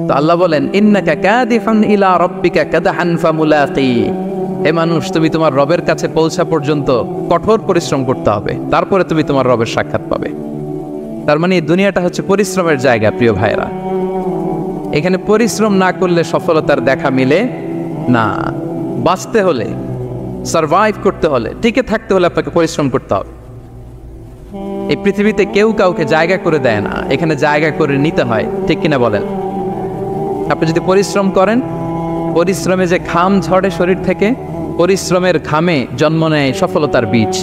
তো আল্লাহ বলেন ইন্নাকা কাদিফুন ইলা রাব্বিকা কাদহান ফামুলাকি, হে মানুষ তুমি তোমার রবের কাছে পৌঁছা পর্যন্ত কঠোর পরিশ্রম করতে হবে, তারপরে তুমি তোমার রবের সাক্ষাৎ পাবে। তার মানে এই দুনিয়াটা হচ্ছে পরিশ্রমের জায়গা প্রিয় ভাইরা। এখানে পরিশ্রম না করলে সফলতার দেখা মিলে না। বাঁচতে হলে, সারভাইভ করতে হলে, টিকে থাকতে হলে আপনাকে পরিশ্রম করতে হবে। এই পৃথিবীতে কেউ কাউকে জায়গা করে দেয় না, এখানে জায়গা করে নিতে হয়, ঠিক কিনা বলেন? আপনি যদি পরিশ্রম করেন, পরিশ্রমে যে ঘাম ঝরে শরীর থেকে, পরিশ্রমের ঘামে জন্ম নেয় সফলতার বীজ।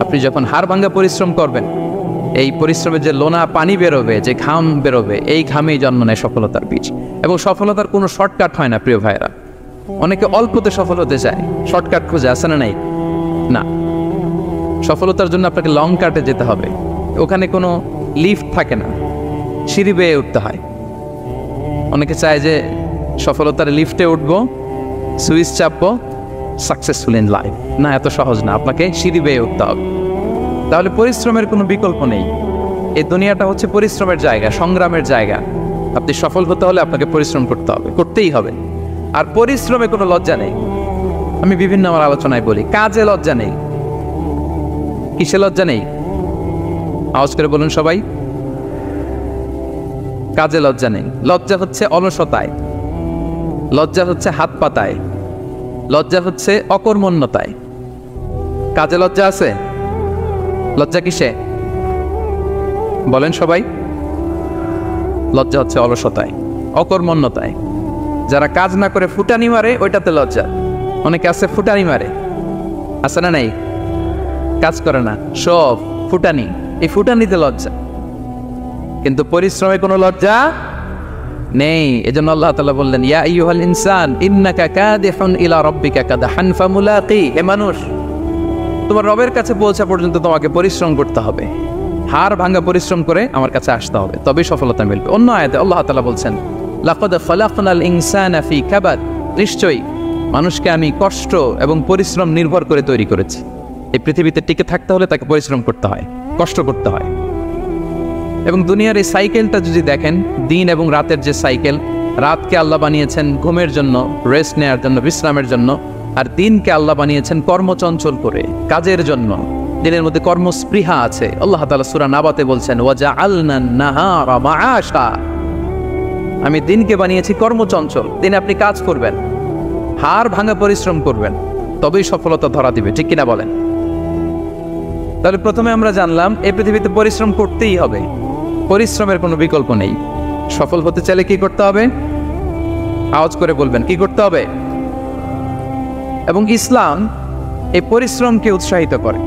আপনি যখন হাড় ভাঙা পরিশ্রম করবেন, এই পরিশ্রমে যে লোনা পানি বেরোবে, যে ঘাম বেরোবে, এই ঘামেই জন্ম নেয় সফলতার বীজ। এবং সফলতার কোনো শর্টকাট হয় না প্রিয় ভাইরা। অনেকে অল্পতে সফল হতে চায়, শর্টকাট খুঁজে, আসে না? নাই না, সফলতার জন্য আপনাকে লং কাটে যেতে হবে। ওখানে কোনো লিফট থাকে না, সিঁড়ি বেয়ে উঠতে হয়। অনেকে চায় যে সফলতার লিফটে উঠবো, সুইচ চাপবো, সাকসেসফুল ইন লাইফ। না, এত সহজ না, আপনাকে সিঁড়ি বেয়ে উঠতে হবে। তাহলে পরিশ্রমের কোনো বিকল্প নেই। এই দুনিয়াটা হচ্ছে পরিশ্রমের জায়গা, সংগ্রামের জায়গা। আপনি সফল হতে হলে আপনাকে পরিশ্রম করতে হবে, করতেই হবে। আর পরিশ্রমে কোনো লজ্জা নেই। আমি বিভিন্ন আমার আলোচনায় বলি, কাজে লজ্জা নেই। কিসে লজ্জা নেই? আওয়াজ করে বলুন সবাই। কাজে লজ্জা নেই। লজ্জা হচ্ছে অলসতায়, লজ্জা হচ্ছে হাত পাতায়, লজ্জা হচ্ছে অকর্মণ্যতায়। কাজে লজ্জা আছে? লজ্জা কিসে বলেন সবাই? লজ্জা হচ্ছে অলসতায়, অকর্মণ্যতায়। যারা কাজ না করে ফুটানি মারে, ওইটাতে লজ্জা। অনেকে আছে ফুটানি মারে, আছে না? নাই, কাজ করে না, সব ফুটানি। এই ফুটানিতে লজ্জা, কিন্তু পরিশ্রমে কোনো লজ্জা নেই। এজন্য আল্লাহ তাআলা বললেন ইয়া আইয়ুহাল ইনসান ইন্নাকা কাদিহুন ইলা রাব্বিকা কাদহান ফামুলাকি, হে মানুষ তোমার রবের কাছে পৌঁছা পর্যন্ত তোমাকে পরিশ্রম করতে হবে। হাড় ভাঙা পরিশ্রম করে আমার কাছে আসতে হবে, তবেই সফলতা মিলবে। অন্য আয়াতে আল্লাহ তাআলা বলছেন লাকাদ খালাকনাল ইনসানা ফি কাবাদ, নিশ্চয়ই মানুষকে আমি কষ্ট এবং পরিশ্রম নির্ভর করে তৈরি করেছি। এই পৃথিবীতে টিকে থাকতে হলে তাকে পরিশ্রম করতে হয়, কষ্ট করতে হয়। এবং দুনিয়ার এই সাইকেলটা যদি দেখেন, দিন এবং রাতের যে সাইকেল, রাতকে আল্লাহ বানিয়েছেন ঘুমের জন্য, রেস্ট নেওয়ার জন্য, বিশ্রামের জন্য। আর দিনকে আল্লাহ বানিয়েছেন কর্মচঞ্চল করে, কাজের জন্য। দিনের মধ্যে কর্মস্পৃহা আছে। আল্লাহ তাআলা সূরা নাবাতে বলছেন ওয়াজআলনান নাহারা মাআশা, আমি দিনকে বানিয়েছি কর্মচঞ্চল। দিনে আপনি কাজ করবেন, হাড় ভাঙা পরিশ্রম করবেন, তবেই সফলতা ধরা দিবে, ঠিক কিনা বলেন? তাহলে প্রথমে আমরা জানলাম এই পৃথিবীতে পরিশ্রম করতেই হবে, পরিশ্রমের কোনো বিকল্প নেই। সফল হতে চাইলে কি করতে হবে? আওয়াজ করে বলবেন, কি করতে হবে? এবং ইসলাম এই পরিশ্রমকে উৎসাহিত করে,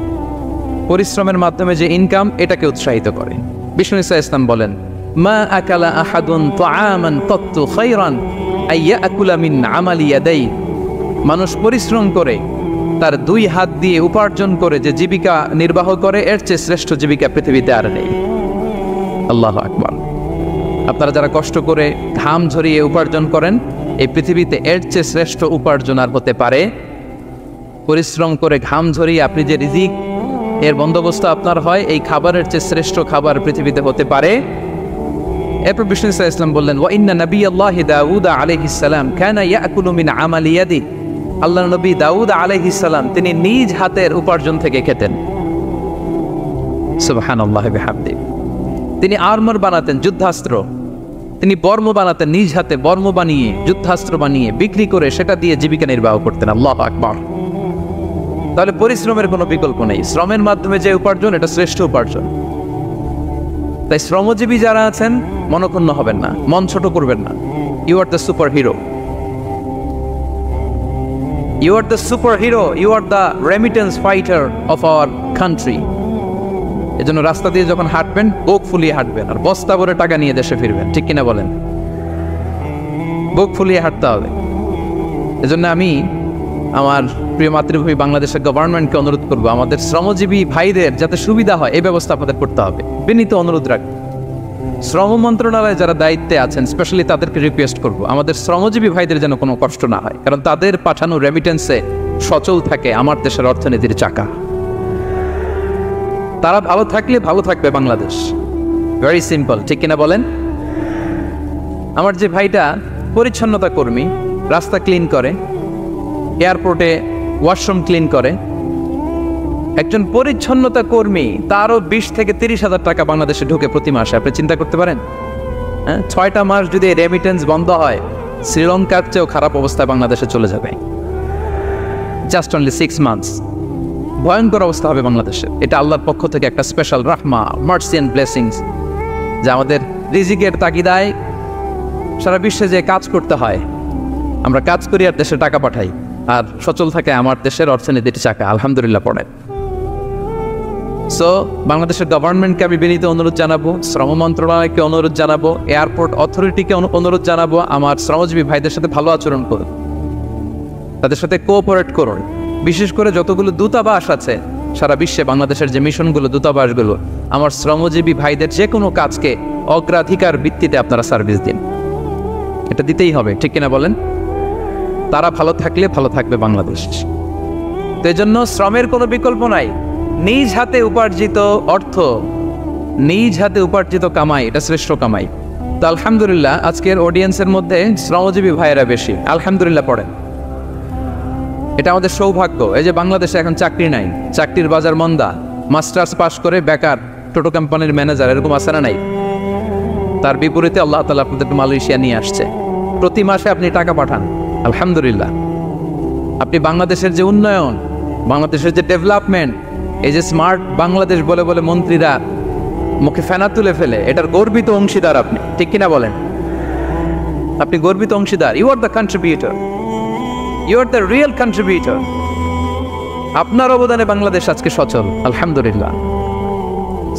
পরিশ্রমের মাধ্যমে যে ইনকাম, এটাকে উৎসাহিত করে। বিষ্ণু ইসলাম বলেন মা আকালা আহাদুন তাআমান কাত্তু খায়রান আইয়াকুলা মিন আমালি ইয়াদাই, মানুষ পরিশ্রম করে তার দুই হাত দিয়ে উপার্জন করে যে জীবিকা নির্বাহ করে, এর চেয়ে শ্রেষ্ঠ জীবিকা পৃথিবীতে আর নেই। আল্লাহু আকবার। আপনারা যারা কষ্ট করে ঘাম ঝরিয়ে উপার্জন করেন, এই পৃথিবীতে এর চেয়ে শ্রেষ্ঠ উপার্জন আর হতে পারে? পরিশ্রম করে ঘাম ঝরিয়ে আপনি যে রিজিক এর বন্দোবস্ত আপনার হয়, এই খাবারের চেয়ে শ্রেষ্ঠ খাবার পৃথিবীতে হতে পারে? এরপর বিষ্ণু ইসলাম বললেন ওয়া ইন্না নাবিয়াল্লাহি দাউদ আলাইহিস সালাম কানা ইয়াকুলু মিন আমালি ইয়াদি, আল্লাহর নবী দাউদ আলাইহিস সালাম তিনি নিজ হাতের উপার্জন থেকে খেতেন। সুবহানাল্লাহ বিহামদি। তিনি আর্মার বানাতেন, যুদ্ধাস্ত্র। তিনি বর্ম বানাতেন, নিজ হাতে বর্ম বানিয়ে, যুদ্ধাস্ত্র বানিয়ে বিক্রি করে সেটা দিয়ে জীবিকা নির্বাহ করতেন। আল্লাহু আকবার। তাহলে পরিশ্রমের কোনো বিকল্প নেই। শ্রমের মাধ্যমে যে উপার্জন, এটা শ্রেষ্ঠ উপার্জন। তাই শ্রমজীবী যারা আছেন মনক্ষুণ্ণ হবেন না, মন ছোট করবেন না। You are the super hero, you are the super hero, you are the remittance fighter of our country. এজন্য রাস্তা দিয়ে যখন হাঁটবেন, বুক ফুলিয়ে হাঁটবেন, আর বস্তা ভরে টাকা নিয়ে দেশে ফিরবেন, ঠিক কিনা বলেন? বুক ফুলিয়ে হাঁটতে হবে। এজন্য আমি আমার প্রিয় মাতৃভূমি বাংলাদেশের গভর্নমেন্টকে অনুরোধ করবো, আমাদের শ্রমজীবী ভাইদের যাতে সুবিধা হয় এই ব্যবস্থা আপনাদের করতে হবে। বিনীত অনুরোধ রাখবো। শ্রম মন্ত্রণালয়ে যারা দায়িত্বে আছেন, স্পেশালি তাদেরকে রিকোয়েস্ট করবো, আমাদের শ্রমজীবী ভাইদের যেন কোনো কষ্ট না হয়, কারণ তাদের পাঠানো রেমিটেন্সে সচল থাকে আমার দেশের অর্থনীতির চাকা। তারা ভালো থাকলে ভালো থাকবে বাংলাদেশ। ভেরি সিম্পল, ঠিক কিনা বলেন? আমার যে ভাইটা পরিচ্ছন্নতা কর্মী, রাস্তা ক্লিন করে, এয়ারপোর্টে ওয়াশরুম ক্লিন করে, একজন পরিচ্ছন্নতা কর্মী, তারও 20 থেকে 30,000 টাকা বাংলাদেশে ঢোকে প্রতি মাসে। আপনি চিন্তা করতে পারেন? হ্যাঁ, 6টা মাস যদি রেমিটেন্স বন্ধ হয়, শ্রীলঙ্কার চেয়েও খারাপ অবস্থায় বাংলাদেশে চলে যাবে। Just only 6 months. ভয়ঙ্কর অবস্থা হবে বাংলাদেশে। এটা আল্লাহর পক্ষ থেকে একটা স্পেশাল রাহমা, মার্সি অ্যান্ড ব্লেসিংস, যা আমাদের রিজিকের তাগিদায় সারা বিশ্বে যে কাজ করতে হয়, আমরা কাজ করি আর দেশে টাকা পাঠাই, আর সচল থাকে আমার দেশের অর্থনীতির চাকা। আলহামদুলিল্লাহ পড়ে। সো বাংলাদেশের গভর্নমেন্টকে আমি বিনীত অনুরোধ জানাবো, শ্রম মন্ত্রণালয়কে অনুরোধ জানাবো, এয়ারপোর্ট অথরিটিকে অনুরোধ জানাবো, আমার শ্রমজীবী ভাইদের সাথে ভালো আচরণ করুন, তাদের সাথে কোঅপারেট করুন। বিশেষ করে যতগুলো দূতাবাস আছে সারা বিশ্বে, বাংলাদেশের যে মিশনগুলো, দূতাবাসগুলো, আমার শ্রমজীবী ভাইদের যে কোনো কাজকে অগ্রাধিকার ভিত্তিতে আপনারা সার্ভিস দিন। এটা দিতেই হবে, ঠিক কিনা বলেন? তারা ভালো থাকলে ভালো থাকবে বাংলাদেশ। তো এই জন্য শ্রমের কোনো বিকল্প নাই। নিজ হাতে উপার্জিত অর্থ, নিজ হাতে উপার্জিত কামাই, এটা শ্রেষ্ঠ কামাই। তো আলহামদুলিল্লাহ আজকের অডিয়েন্সের মধ্যে শ্রমজীবী ভাইয়েরা বেশি, আলহামদুলিল্লাহ পড়েন। এটা আমাদের সৌভাগ্য। এই যে বাংলাদেশে এখন চাকরি নাই, চাকরির বাজার মন্দা, মাস্টার্স পাস করে বেকার টোটো কোম্পানির ম্যানেজার, এরকম আছে না নাই? তার বিপরীতে আল্লাহ তাআলা আপনাদের মালয়েশিয়া নিয়ে আসছে। প্রতি মাসে আপনি টাকা পাঠান, আলহামদুলিল্লাহ। আপনি বাংলাদেশের যে উন্নয়ন, বাংলাদেশের যে ডেভেলপমেন্ট, এই যে স্মার্ট বাংলাদেশ বলে বলে মন্ত্রীরা মুখে ফেনা তুলে ফেলে, এটার গর্বিত অংশীদার আপনি, ঠিক কিনা বলেন? আপনি গর্বিত অংশীদার। You are the contributor, you are the real contributor. আপনার অবদানে বাংলাদেশ আজকে সচল, আলহামদুলিল্লাহ।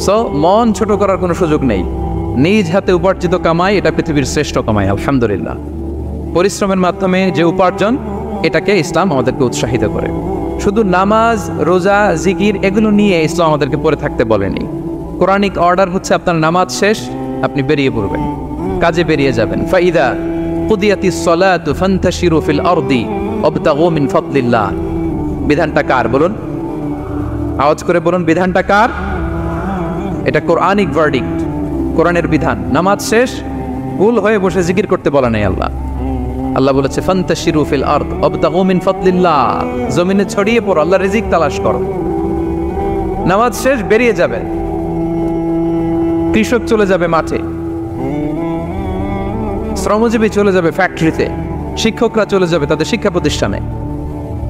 সো মন ছোট করার কোনো সুযোগ নেই। নিজ হাতে উপার্জিত কামাই, এটা পৃথিবীর শ্রেষ্ঠ কামাই, আলহামদুলিল্লাহ। পরিশ্রমের মাধ্যমে যে উপার্জন, এটাকে ইসলাম আমাদেরকে উৎসাহিত করে। শুধু নামাজ, রোজা, জিকির এগুলো নিয়ে ইসলাম আমাদেরকে পড়ে থাকতে বলেনি। কোরআনিক অর্ডার হচ্ছে আপনার নামাজ শেষ, আপনি বেরিয়ে পড়বেন, কাজে বেরিয়ে যাবেন। ফাইদা কুদিয়াতিস সালাতু ফান্তাশিরু ফিল আরদি ওয়াবতাগু মিন ফাদলিল্লাহ। বিধানটা কার বলুন? আওয়াজ করে বলুন, বিধানটা কার? এটা কোরআনিক ভার্ডিক্ট, কোরআনের বিধান। নামাজ শেষ, ভুল হয়ে বসে জিকির করতে বলা নেই আল্লাহ। আল্লাহ বলেছে ফান্তাশিরু ফিল আরদ ওয়াবতাগু মিন ফাদলিল্লাহ, জমিনে ছড়িয়ে পড়ো, আল্লাহর রিজিক তালাশ করো। নামাজ শেষ, বেরিয়ে যাবে। কৃষক চলে যাবে মাঠে, শ্রমজীবী চলে যাবে ফ্যাক্টরিতে, শিক্ষকরা চলে যাবে তাদের শিক্ষা প্রতিষ্ঠানে,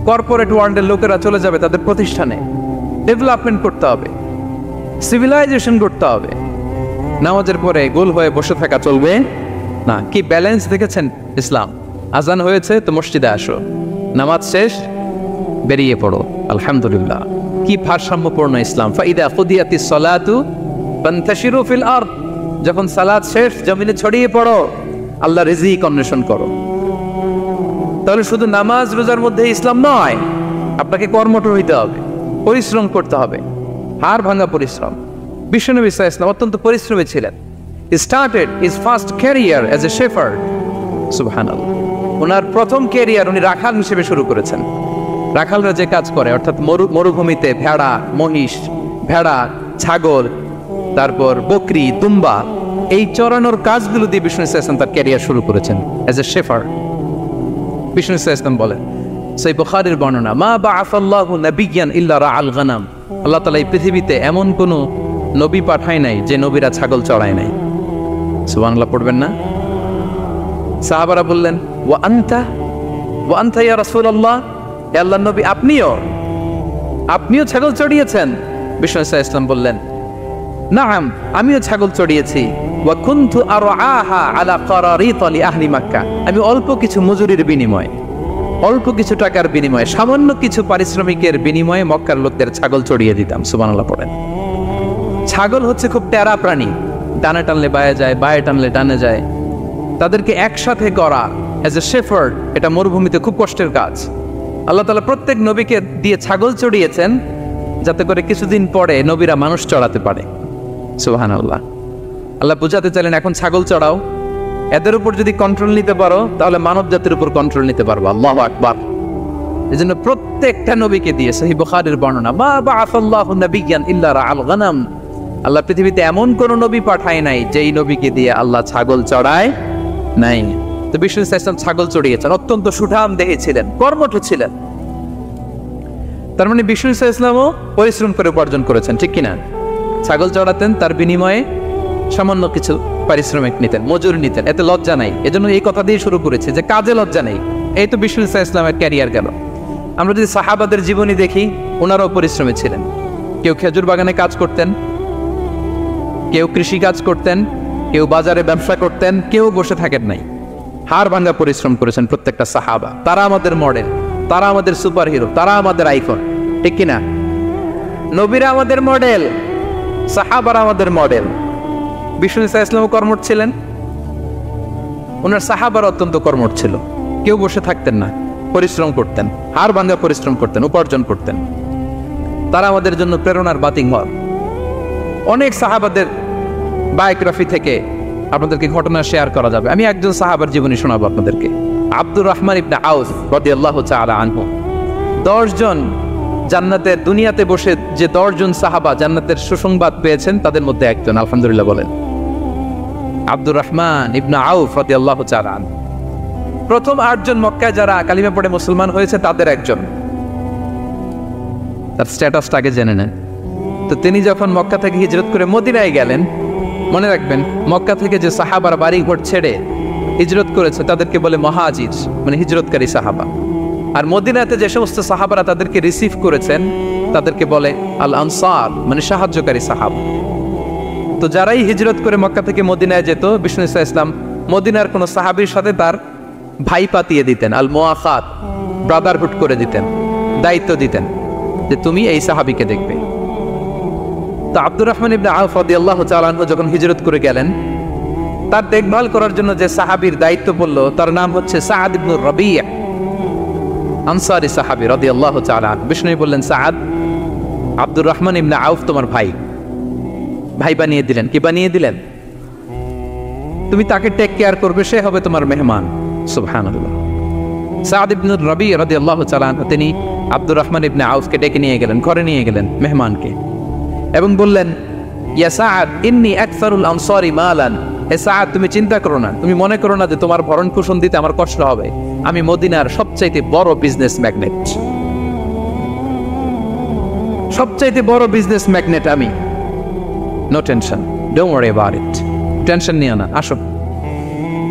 কর্পোরেট ওয়ার্ল্ডের লোকেরা চলে যাবে তাদের প্রতিষ্ঠানে। ডেভেলপমেন্ট করতে হবে, সিভিলাইজেশন করতে হবে। নামাজের পরে গোল হয়ে বসে থাকা চলবে না। কি ব্যালেন্স দেখেছেন ইসলাম? আজান হয়েছে তো মসজিদে আসো, নামাজ শেষ বেরিয়ে পড়ো, আলহামদুলিল্লাহ। কি ভারসাম্যপূর্ণ ইসলাম। ফাইদা কুদিয়াতিস সালাতু ফান্তাশিরু ফিল আরদ, যখন সালাত শেষ জমিনে ছড়িয়ে পড়ো, আল্লাহ রিজিক অন্বেষণ করো। তাহলে শুধু নামাজ রোজার মধ্যে ইসলাম নয়, আপনাকে কর্মঠ হইতে হবে, পরিশ্রম করতে হবে, হাড় ভাঙা পরিশ্রম। বিশ্বনবী সাল্লাল্লাহু আলাইহি ওয়াসাল্লাম অত্যন্ত পরিশ্রমী ছিলেন। He started his first career as a shepherd, সুবহানাল্লাহ। ওনার প্রথম ক্যারিয়ার উনি রাখাল হিসেবে শুরু করেছেন। রাখালরা যে কাজ করে, অর্থাৎ মরুভূমিতে ভেড়া, মহিষ, ভেড়া, ছাগল, তারপর বকরি, দুম্বা, এই চরানোর কাজগুলো দিয়ে বিষ্ণু ইসলাম তার ক্যারিয়ার শুরু করেছেন as a shepherd. Vishnu Islam বলেন, সেই বুখারীর বর্ণনা, মা বাআসাল্লাহু নাবিয়্যান ইল্লা রাআল গানাম, আল্লাহ তাআলা এই পৃথিবীতে এমন কোন নবী পাঠায় নাই যে নবীরা ছাগল চড়ায় নাই। সুবহানাল্লাহ পড়বেন না? সাহাবারা বললেন, ওয়া আনতা ইয়া রাসূলুল্লাহ, হে আল্লাহর নবী আপনিও ছাগল চড়িয়েছেন? বিষ্ণু ইসলাম বললেন, নাআম, আমিও ছাগল চড়িয়েছি। ওয়া কুনতু আরআহা আলা কারারিত লি আহলি মক্কা, আমি অল্প কিছু মজুরির বিনিময়ে, অল্প কিছু টাকার বিনিময়ে, সামান্য কিছু পারিশ্রমিকের বিনিময়ে মক্কার লোকদের ছাগল চড়িয়ে দিতাম। সুবহানাল্লাহ পড়েন। ছাগল হচ্ছে খুব টেরা প্রাণী, ডানে টানলে বায়ে যায়, বায়ে টানলে ডানে যায়। তাদেরকে একসাথে করা অ্যাজ এ শেফার্ড, এটা মরুভূমিতে খুব কষ্টের কাজ। আল্লাহ তাআলা প্রত্যেক নবীকে দিয়ে ছাগল চড়িয়েছেন, যাতে করে কিছুদিন পরে নবীরা মানুষ চড়াতে পারে। সুবহানাল্লাহ। আল্লাহ বুঝাতে চাইলেন, এখন ছাগল চড়াও, এদের উপর যদি কন্ট্রোল নিতে পারো তাহলে মানব জাতির উপর কন্ট্রোল নিতে পারবো। আল্লাহু আকবার। এজন্য প্রত্যেকটা নবীকে দিয়ে, সহিহ বুখারীর বর্ণনা, মা বাআসাল্লাহু নাবিয়্যান ইল্লা রাআল গানাম, আল্লাহ পৃথিবীতে এমন কোন নবী পাঠায় নাই যেই নবীকে দিয়ে আল্লাহ ছাগল চড়ায় নাই। তো বিষ্ণু ইসলাম ছাগল চড়িয়েছেন, অত্যন্ত সুঠাম দেহে ছিলেন, কর্মঠ ছিলেন। তার মানে বিষ্ণু ইসলামও পরিশ্রম করে উপার্জন করেছেন, ঠিক কিনা? ছাগল চড়াতেন, তার বিনিময়ে সামান্য কিছু পারিশ্রমিক নিতেন, মজুরি নিতেন, এতে লজ্জা নাই। এজন্য এই কথা দিয়ে শুরু করেছে যে কাজে লজ্জা নেই। এই তো বিষ্ণু ইসলামের ক্যারিয়ার গেল। আমরা যদি সাহাবাদের জীবনী দেখি, ওনারাও পরিশ্রমী ছিলেন। কেউ খেজুর বাগানে কাজ করতেন, কেউ কৃষি কাজ করতেন, কেউ বাজারে ব্যবসা করতেন, কেউ বসে থাকেন নাই। হাড় ভাঙা পরিশ্রম করেছেন প্রত্যেকটা সাহাবা। তারা আমাদের মডেল, তারা আমাদের সুপার হিরো, তারা আমাদের আইকন, ঠিক কিনা? নবীরা আমাদের মডেল, সাহাবারা আমাদের মডেল। বিষ্ণু ইসলামও কর্মঠ ছিলেন, ওনার সাহাবারা অত্যন্ত কর্মঠ ছিল। কেউ বসে থাকতেন না, পরিশ্রম করতেন, হাড় ভাঙা পরিশ্রম করতেন, উপার্জন করতেন। তারা আমাদের জন্য প্রেরণার বাতিঘর। অনেক সাহাবাদের বায়োগ্রাফি থেকে আপনাদেরকে ঘটনা শেয়ার করা যাবে। আমি একজন সাহাবার জীবনী শোনাবো আপনাদেরকে। আব্দুর রহমান ইবনে আউফ রাদিয়াল্লাহু তাআলা আনহু। 10 জন জান্নাতের, দুনিয়াতে বসে যে 10 জন সাহাবা জান্নাতের সুসংবাদ পেয়েছেন, তাদের মধ্যে একজন, আলহামদুলিল্লাহ বলেন। আব্দুর রহমান ইবনে আউফ রাদিয়াল্লাহু তাআলা আনহু প্রথম 8 জন মক্কায় যারা কালিমা পড়ে মুসলমান হয়েছে তাদের একজন। তার স্ট্যাটাসটা আগে জেনে নেন। তো তিনি যখন মক্কা থেকে হিজরত করে মদিনায় গেলেন, মনে রাখবেন মক্কা থেকে যে সাহাবারা বাড়ি ঘর ছেড়ে হিজরত করেছে তাদেরকে বলে মহাজির, মানে হিজরতকারী সাহাবা। আর মদিনাতে যে সমস্ত সাহাবারা তাদেরকে রিসিভ করেছেন তাদেরকে বলে আল আনসার, মানে সাহায্যকারী সাহাবা। তো যারাই হিজরত করে মক্কা থেকে মদিনায় যেত, বিষ্ণু ইসলাম মদিনার কোনো সাহাবীর সাথে তার ভাই পাতিয়ে দিতেন, আল মুআখাত, ব্রাদারহুড করে দিতেন, দায়িত্ব দিতেন যে তুমি এই সাহাবীকে দেখবে। তো আব্দুর রহমান ইবনে আউফ রাদিয়াল্লাহু তাআলা আনহু যখন হিজরত করে গেলেন, তার দেখভাল করার জন্য যে সাহাবীর দায়িত্ব পড়ল তার নাম হচ্ছে সাআদ ইবনে রাবী, আনসারী সাহাবী রাদিয়াল্লাহু তাআলা আনহু। বিষ্ণু বললেন, সাআদ, আব্দুর রহমান ইবনে আউফ তোমার ভাই। ভাই বানিয়ে দিলেন। কি বানিয়ে দিলেন? তুমি তাকে টেক কেয়ার করবে, সে হবে তোমার মেহমান। সুবহানাল্লাহ। সাআদ ইবনে রাবী রাদিয়াল্লাহু তাআলা আনহু তিনি আব্দুর রহমান ইবনে আউফকে ডেকে নিয়ে গেলেন, ঘরে নিয়ে গেলেন মেহমানকে, এবং বললেন, ইয়া সাআদ ইন্নী আকসারুল আনসারি মালান। হে সাআদ, তুমি চিন্তা করো না, তুমি মনে করো না যে তোমার ভরণ পোষণ দিতে আমার কষ্ট হবে। আমি মদিনার সবচাইতে বড় বিজনেস ম্যাগনেট, সবচাইতে বড় বিজনেস ম্যাগনেট আমি। No tension, don't worry about it. Tension নিও না, আসো,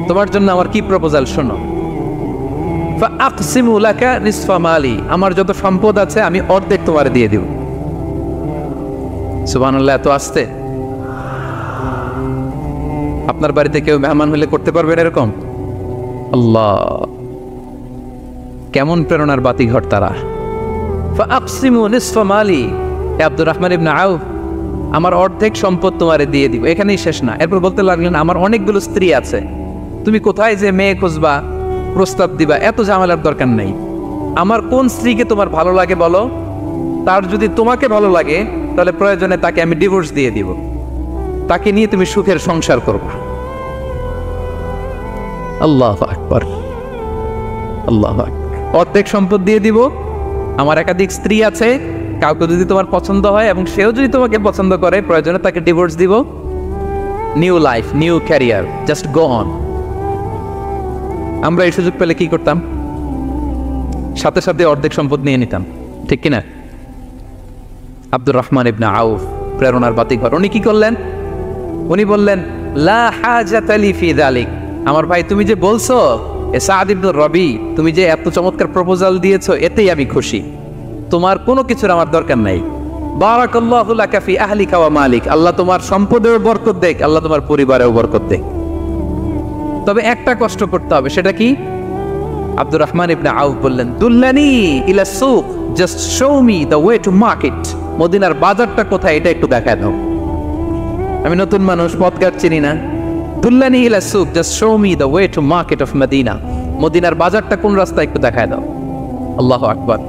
তোমার জন্য আমার কি প্রপোজাল শোনো। ফাআকসিমু লাকা নিসফা মালি, আমার যত সম্পদ আছে আমি অর্ধেক তোমারে দিয়ে দিব। সুবহানাল্লাহ, এত আসতে। আপনার বাড়িতে কেউ মেহমান হলে করতে পারবেন এরকম? আল্লাহ, কেমন প্রেরণার বাতিঘর তারা। ফাআকসিমু নিসফা মালি, আব্দুর রহমান ইবনে আউফ, আমার অর্ধেক সম্পদ তোমারে দিয়ে দিব। এখানেই শেষ না, এরপর বলতে লাগলেন, আমার অনেকগুলো স্ত্রী আছে, তুমি কোথায় যে মেয়ে খুঁজবা, প্রস্তাব দিবা, এত ঝামেলার দরকার নেই। আমার কোন স্ত্রীকে তোমার ভালো লাগে বলো, তার যদি তোমাকে ভালো লাগে তাহলে প্রয়োজনে তাকে আমি ডিভোর্স দিয়ে দিব, তাকে নিয়ে তুমি সুখের সংসার করবা। আল্লাহু আকবার, আল্লাহু আকবার। অর্ধেক সম্পদ দিয়ে দিব, আমার একাধিক স্ত্রী আছে, কাউকে যদি তোমার পছন্দ হয় এবং সেও যদি তোমাকে পছন্দ করে, প্রয়োজনে তাকে ডিভোর্স দিব। New life, new career, just go on. আমরা এই সুযোগ পেলে কি করতাম? সাথে সাথে অর্ধেক সম্পদ নিয়ে নিতাম, ঠিক কিনা? আব্দুর রহমান ইবনে আউফ প্রেরণার বাতিঘর। উনি কি করলেন? উনি বললেন, লা হাজাতা লি ফি যালিক, আমার ভাই তুমি যে বলছো, এ সাআদ ইবনে রাবী, তুমি যে এত চমৎকার প্রপোজাল দিয়েছো, এতেই আমি খুশি, তোমার কোনো কিছুর আমার দরকার নাই। বারাকাল্লাহু লাকা ফি আহলিকা ওয়া মালিক, আল্লাহ তোমার সম্পদেও বরকত দেখ, আল্লাহ তোমার পরিবারেও বরকত দেখ। তবে একটা কষ্ট করতে হবে, সেটা কি? আব্দুর রহমান ইবনে আউফ বললেন, দুল্লানি ইলা সুক, just show me the way to market. মদিনার বাজারটা কোথায় এটা একটু দেখায় দাও। আমি নতুন মানুষ, পথঘাট চিনি না। দুল্লানি ইলা সুক, just show me the way to market of Medina. মদিনার বাজারটা কোন রাস্তা একটু দেখায় দাও। আল্লাহু আকবার।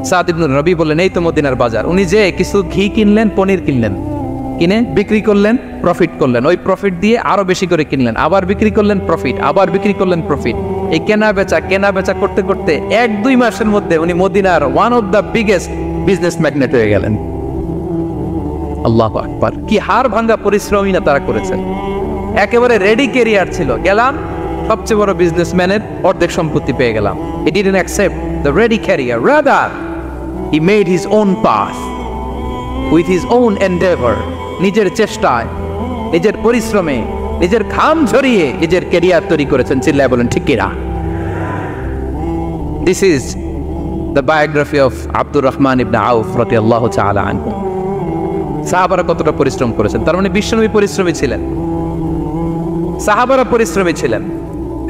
সাআদ ইবনে রাবী বললেন, এই তো মদিনার বাজার। উনি যে কিছু ঘি কিনলেন, পনির কিনলেন, কিনে বিক্রি করলেন, প্রফিট করলেন। ওই প্রফিট দিয়ে আরো বেশি করে কিনলেন, আবার বিক্রি করলেন, প্রফিট, আবার বিক্রি করলেন, প্রফিট। এই কেনা বেচা করতে করতে 1-2 মাসের মধ্যে উনি মদিনার one of the biggest business magnate হয়ে গেলেন। আল্লাহু আকবার। কি হাড় ভাঙ্গা পরিশ্রমই না তারা করেছেন। একেবারে রেডি ক্যারিয়ার ছিল। গেলাম, সবচেয়ে বড় বিজনেসম্যানের অর্ধেক সম্পত্তি পেয়ে গেলাম। He didn't accept the ready career. Rather, he made his own path with his own endeavor. নিজের চেষ্টায়, নিজের পরিশ্রমে, নিজের ঘাম ঝরিয়ে নিজের ক্যারিয়ার তৈরি করেছেন। চিল্লায় বলেন ঠিক কিনা? This is the biography of Abdul Rahman ibn Auf radiyallahu ta'ala anhu. সাহাবারা কতটা পরিশ্রম করেছেন, তার মানে বিশ্বনবী পরিশ্রমী ছিলেন, সাহাবারা পরিশ্রমী ছিলেন।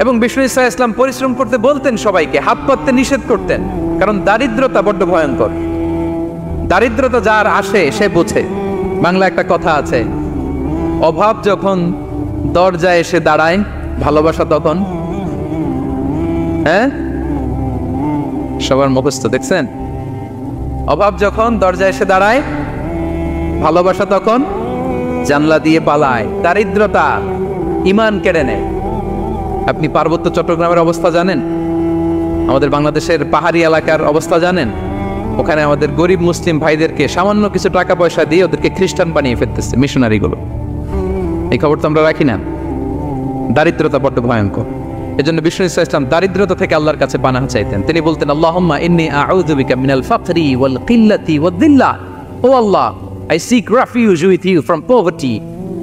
এবং বিষ্ণু ইসা ইসলাম পরিশ্রম করতে বলতেন সবাইকে, হাত পাততে নিষেধ করতেন, কারণ দারিদ্রতা বড্ড ভয়ঙ্কর। দারিদ্রতা যার আসে সে বোঝে। বাংলা একটা কথা আছে, অভাব যখন দরজায় এসে দাঁড়ায়, ভালোবাসা তখন। হ্যাঁ, সবার মুখস্থ দেখছেন? অভাব যখন দরজায় এসে দাঁড়ায়, ভালোবাসা তখন জানলা দিয়ে পালায়। দারিদ্রতা ঈমান কেড়ে নেয়। আপনি পার্বত্য চট্টগ্রামের অবস্থা জানেন? আমাদের বাংলাদেশের পাহাড়ি এলাকার অবস্থা জানেন? ওখানে আমাদের গরিব মুসলিম ভাইদেরকে সামান্য কিছু টাকা পয়সা দিয়ে ওদেরকে খ্রিস্টান বানিয়ে ফেলতেছে মিশনারিগুলো। এই খবর তো আমরা রাখি না। দারিদ্রতা বড্ড ভয়ঙ্কর। এজন্য বিষ্ণু ইসলাম দারিদ্রতা থেকে আল্লাহর কাছে পানাহ চাইতেন। তিনি বলতেন, আল্লাহুম্মা ইন্নী আউযু বিকা মিনাল ফাকরি ওয়াল কিল্লাতি ওয়াদ-দিল্লা। ও আল্লাহ, I seek refuge with you from poverty,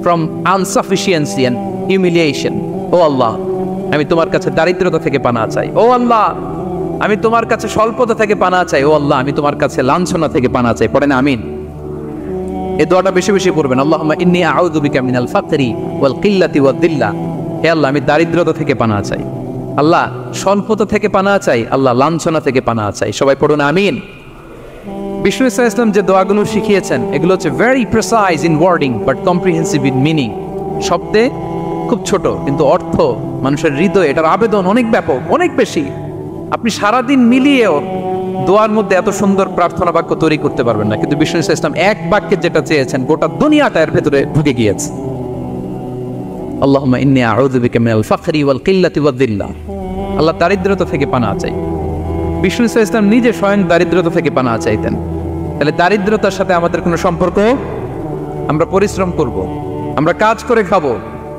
from insufficiency and humiliation. ও আল্লাহ, আমি তোমার কাছে দারিদ্রতা থেকে পানাহ চাই। ও আল্লাহ, আমি তোমার কাছে স্বল্পতা থেকে পানাহ চাই। ও আল্লাহ, আমি তোমার কাছে লাঞ্ছনা থেকে পানাহ চাই। পড়েন আমিন। এই দোয়াটা বেশি বেশি পড়বেন। আল্লাহুম্মা ইন্নী আউযু বিকা মিনাল ফাকরি ওয়াল কিল্লাতি ওয়াদ-দিল্লা। হে আল্লাহ, আমি দারিদ্রতা থেকে পানাহ চাই। আল্লাহ, স্বল্পতা থেকে পানাহ চাই। আল্লাহ, লাঞ্ছনা থেকে পানাহ চাই। সবাই পড়ুন আমিন। বিষ্ণু ইসলাম যে দোয়াগুলো শিখিয়েছেন এগুলো হচ্ছে very precise in wording but comprehensive in meaning. শব্দে খুব ছোট, কিন্তু অর্থ মানুষের হৃদয়ে এটার আবেদন অনেক ব্যাপক, অনেক বেশি। আপনি সারাদিন মিলিয়েও দোয়ার মধ্যে এত সুন্দর প্রার্থনা বাক্য তৈরি করতে পারবেন না, কিন্তু বিষ্ণু ইসলাম এক বাক্যে যেটা চেয়েছেন গোটা দুনিয়াটা এর ভেতরে ঢুকে গিয়েছে। আল্লাহুম্মা ইন্নী আউযু বিকা মিনাল ফাকরি ওয়াল কিল্লাতি ওয়াদ-দিল্লা। আল্লাহ, দারিদ্রতা থেকে পানাহ চাই। বিষ্ণু ইসলাম নিজে স্বয়ং দারিদ্রতা থেকে পানাহ চাইতেন। তাহলে দারিদ্রতার সাথে আমাদের কোনো সম্পর্ক? আমরা পরিশ্রম করব, আমরা কাজ করে খাবো,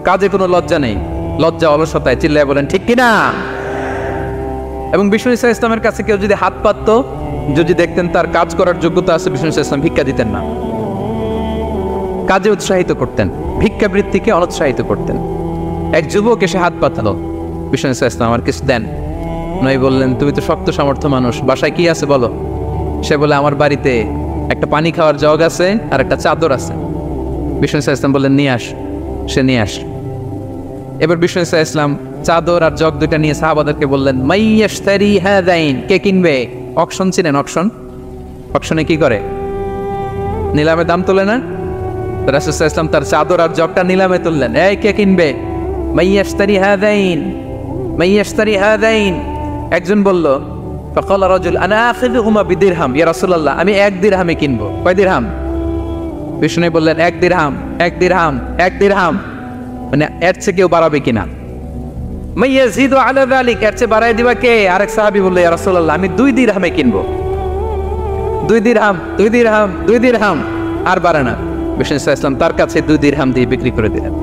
কাজে কোনো লজ্জা নেই। লজ্জা অলসতায়। চিল্লায় বলেন ঠিক কিনা? এবং বিষ্ণু ইসলামের কাছে কেউ যদি হাত পাতত, যদি দেখতেন তার কাজ করার যোগ্যতা আছে, বিষ্ণু ইসলাম ভিক্ষা দিতেন না, কাজে উৎসাহিত করতেন, ভিক্ষাবৃত্তিকে অনুৎসাহিত করতেন। এক যুবক এসে হাত পাতালো, বিষ্ণু ইসলাম আমার কিছু দেন। নয় বললেন, তুমি তো শক্ত সামর্থ্য মানুষ, বাসায় কি আছে বলো? সে বলে, আমার বাড়িতে একটা পানি খাওয়ার জগ আছে আর একটা চাদর আছে। বিষ্ণু ইসলাম বললেন, নিয়ে আস। সে নিয়ে আস। এবার বিষ্ণু ইসলাম চাদর আর জগ দুইটা নিয়ে সাহাবাদেরকে বললেন, মাইয়াশতারি হাযাইন, কে কিনবে? অকশন চিনেন? অকশন, অকশনে কি করে? নিলামে দাম তোলে না? রাসূল সাল্লাল্লাহু আলাইহি ওয়াসাল্লাম তার চাদর আর জগটা নিলামে তুললেন। এই কে কিনবে? মাইয়াশতারি হাযাইন, মাইয়াশতারি হাযাইন। একজন বলল, ফাকালা রাজুল আনা আখিযুহুমা বিদিরহাম, ইয়া রাসূলুল্লাহ, আমি 1 দিরহামে কিনবো। কয় দিরহাম? বিষ্ণু বললেন, 1 দিরহাম, 1 দিরহাম, 1 দিরহাম। মানে এর চেয়ে কেউ বাড়াবে কিনা? মাইয়াজিদু আলা যালিক, এর চেয়ে বাড়ায় দিবা কে? আরেক সাহাবী বলল, ইয়া রাসূলুল্লাহ, আমি 2 দিরহামে কিনবো। 2 দিরহাম, 2 দিরহাম, 2 দিরহাম, আর বাড়ে না। বিষ্ণু ইসলাম তার কাছে 2 দিরহাম দিয়ে বিক্রি করে দিলেন।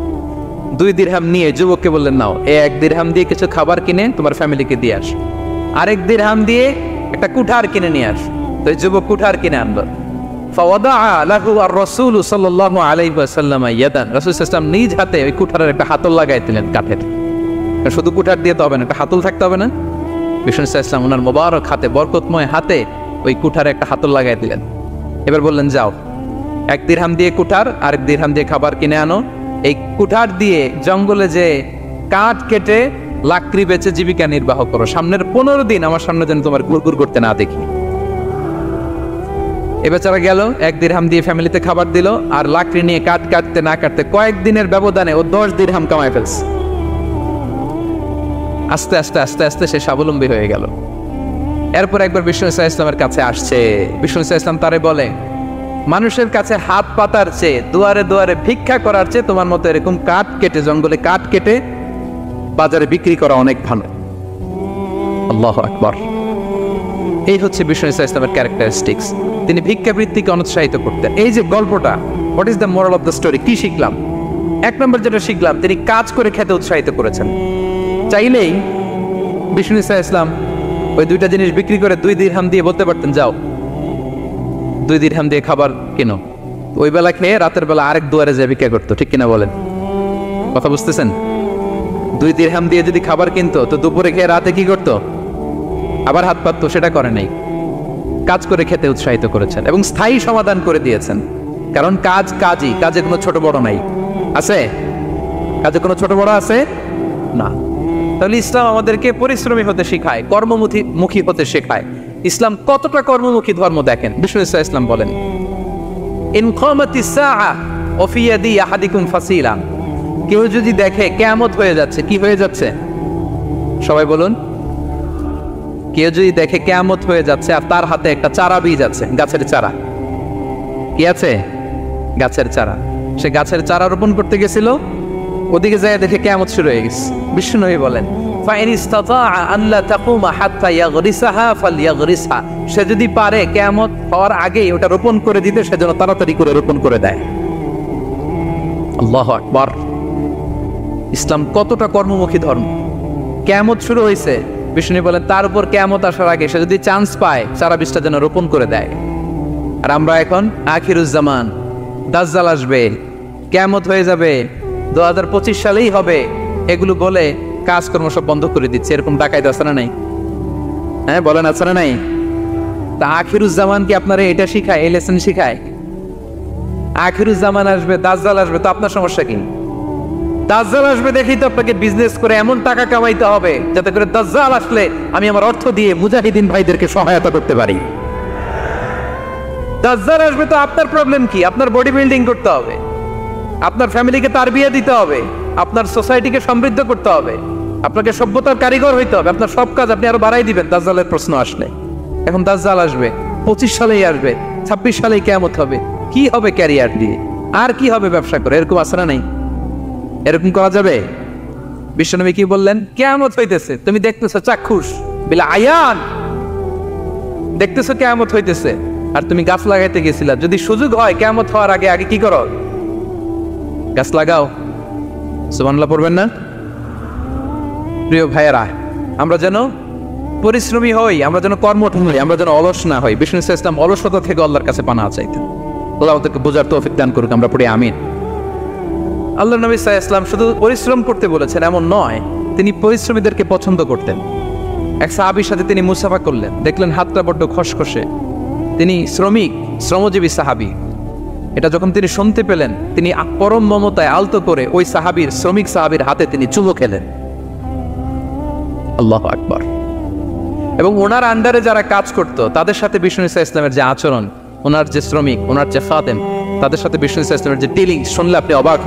2 দিরহাম নিয়ে যুবককে বললেন, নাও, 1 দিরহাম দিয়ে কিছু খাবার কিনে তোমার ফ্যামিলিকে দিয়ে আস, আরেক দিরহাম দিয়ে একটা কুঠার কিনে নিয়ে আস। তো যুবক কুঠার কিনে আনলো। ফাওয়াদাআ লাহু আর-রাসূল সাল্লাল্লাহু আলাইহি ওয়াসাল্লাম ইয়াদান, রাসূল সাল্লাল্লাহু আলাইহি ওয়াসাল্লাম নিজ হাতে ওই কুঠারের একটা হাতল লাগাই দিলেন কাঠের। শুধু কুঠার দিয়ে তো হবে না, একটা হাতল থাকতে হবে না? বিষ্ণু সাল্লাল্লাহু আলাইহি ওয়াসাল্লাম ওনার মোবারক হাতে, বরকতময় হাতে ওই কুঠারে একটা হাতল লাগাই দিলেন। এবার বললেন, যাও, 1 দিরহাম দিয়ে কুঠার, আরেক দিরহাম দিয়ে খাবার কিনে আনো। এই কুঠার দিয়ে জঙ্গলে যে কাঠ কেটে লাকড়ি বেচে জীবিকা নির্বাহ করো। সামনের 15 দিন আমার সামনে যেন তোমার গুড়গুড় করতে না দেখি। এ বেচারা গেল, 1 দিরহাম দিয়ে ফ্যামিলিতে খাবার দিল, আর লাকড়ি নিয়ে কাঠ কাটতে না কাটতে কয়েকদিনের ব্যবধানে ও 10 দিরহাম কামায় ফেলছে। আস্তে আস্তে আস্তে আস্তে সে স্বাবলম্বী হয়ে গেল। এরপর একবার বিষ্ণু ইসলামের কাছে আসছে। বিষ্ণু ইসলাম তারে বলে, মানুষের কাছে হাত পাতার চেয়ে, দুয়ারে দুয়ারে ভিক্ষা করার চেয়ে তোমার মতো এরকম কাঠ কেটে, জঙ্গলে কাঠ কেটে বাজারে বিক্রি করা অনেক ভালো। আল্লাহু আকবার। এই হচ্ছে বিষ্ণু ইসলামের ক্যারেক্টারিস্টিক্স। তিনি ভিক্ষাবৃত্তিকে অনুৎসাহিত করতেন। এই যে গল্পটা, what is the moral of the story? কি শিখলাম? 1 নম্বর যেটা শিখলাম, তিনি কাজ করে খেতে উৎসাহিত করেছেন। চাইলেই বিষ্ণু ইসলাম ওই দুইটা জিনিস বিক্রি করে 2 দিরহাম দিয়ে বলতে পারতেন, যাও 2 দিরহাম দিয়ে খাবার কেনো। ওই বেলা খেয়ে রাতের বেলা আরেক দুয়ারে যে ভিক্ষা করতো, ঠিক কিনা বলেন? কথা বুঝতেছেন? 2 দিরহাম দিয়ে যদি খাবার কিনতো তো দুপুরে খেয়ে রাতে কি করতো? আবার হাত পাততো। সেটা করে নাই, কাজ করে খেতে উৎসাহিত করেছেন এবং স্থায়ী সমাধান করে দিয়েছেন। কারণ কাজই, কাজে কোনো ছোট বড় নাই। আছে? কাজে কোনো ছোট বড় আছে না। তাহলে ইসলাম আমাদেরকে পরিশ্রমী হতে শেখায়, কর্মমুখী হতে শেখায়। ইসলাম কতটা কর্মমুখী ধর্ম দেখেন। বিষ্ণু ইসলাম বলেন, ইন কামাতিস সাআ ওয়া ফি ইয়াদি আহাদিকুম ফাসিলা। কেউ যদি দেখে কিয়ামত হয়ে যাচ্ছে, কি হয়ে যাচ্ছে? সবাই বলুন। কেউ যদি দেখে কিয়ামত হয়ে যাচ্ছে আর তার হাতে একটা চারা বীজ আছে, গাছের চারা। কি আছে? গাছের চারা। সে গাছের চারা রোপণ করতে গেছিল, ওদিকে যায় দেখে কিয়ামত শুরু হয়ে গেছে। বিষ্ণু নবী বলেন, ফাইন ইসতাতাআ আন লা তাকুমা হাত্তা ইয়াগরিসাহা ফালইয়াগরিসহা। সে যদি পারে কিয়ামত হওয়ার আগেই ওটা রোপণ করে দিতে, সে যেন তাড়াতাড়ি করে রোপণ করে দেয়। আল্লাহু আকবার। ইসলাম কতটা কর্মমুখী ধর্ম। কিয়ামত শুরু হয়েছে, বিষ্ণু বলেন তার উপর কিয়ামত আসার আগে সে যদি চান্স পায় চারা বীজটা যেন রোপণ করে দেয়। আর আমরা এখন আখিরুজ্জামান, দাজ্জাল আসবে, কিয়ামত হয়ে যাবে, 2025 সালেই হবে, এগুলো বলে কাজকর্ম সব বন্ধ করে দিচ্ছে। এরকম ডাকাইতে আছে না নাই? হ্যাঁ বলেন, আছে না নাই? তা আখিরুজ্জামান কি আপনারা এটা শিখায়, এই লেসন শিখায়? আখিরুজ্জামান আসবে, দাজ্জাল আসবে, তো আপনার সমস্যা কি? দাজ্জাল আসবে দেখেই তো আপনাকে বিজনেস করে এমন টাকা কামাইতে হবে যাতে করে দাজ্জাল আসলে আমি আমার অর্থ দিয়ে মুজাহিদিন ভাইদেরকে সহায়তা করতে পারি। দাজ্জাল আসবে তো আপনার প্রবলেম কি? আপনার বডি বিল্ডিং করতে হবে, আপনার ফ্যামিলিকে তারবিয়া দিতে হবে, আপনার সোসাইটিকে সমৃদ্ধ করতে হবে, আপনাকে সভ্যতার কারিগর হইতে হবে। আপনার সব কাজ আপনি আরো বাড়াই দিবেন দাজ্জালের প্রশ্ন আসলে। এখন দাজ্জাল আসবে, 25 সালেই আসবে, 26 সালেই কিয়ামত হবে। কি হবে ক্যারিয়ার দিয়ে? আর কি হবে ব্যবসা করে? এরকম আছে না নাই? এরকম করা যাবে? বিশ্বনবী কি বললেন? কিয়ামত হইতেছে, তুমি দেখতেছো চাক্ষুষ বিলা আয়ান, দেখতেছো কিয়ামত হইতেছে, আর তুমি গাছ লাগাইতে গেছিলা। যদি সুযোগ হয় কিয়ামত হওয়ার আগে আগে কি করো? গাছ লাগাও। সুবহানাল্লাহ পড়বেন না? প্রিয় ভাইয়েরা, আমরা যেন পরিশ্রমী হই, আমরা যেন কর্মঠ হই, আমরা যেন অলস না হই। বিষ্ণু ইসলাম অলসতা থেকে আল্লাহর কাছে পানাহ চাইতেন। আল্লাহ আমাদেরকে বোঝার তৌফিক দান করুক, আমরা পড়ি আমিন। আল্লাহ নবী সাল্লাল্লাহু আলাইহি ওয়াসাল্লাম শুধু পরিশ্রম করতে বলেছেন এমন নয়, তিনি পরিশ্রমীদেরকে পছন্দ করতেন। এক সাহাবীর সাথে তিনি মুসাফা করলেন, দেখলেন হাতটা বড্ড খসখসে, তিনি শ্রমজীবী সাহাবী। এটা যখন তিনি শুনতে পেলেন, তিনি পরম মমতায় আলতো করে ওই শ্রমিক সাহাবীর হাতে তিনি চুমো খেলেন। আল্লাহু আকবার। এবং ওনার আন্ডারে যারা কাজ করত তাদের সাথে বিষ্ণু ইসলামের যে আচরণ, ওনার যে শ্রমিক, ওনার যে খাদেম, তাদের সাথে বিষ্ণু ইসলামের যে ডিলিং শুনলে আপনি অবাক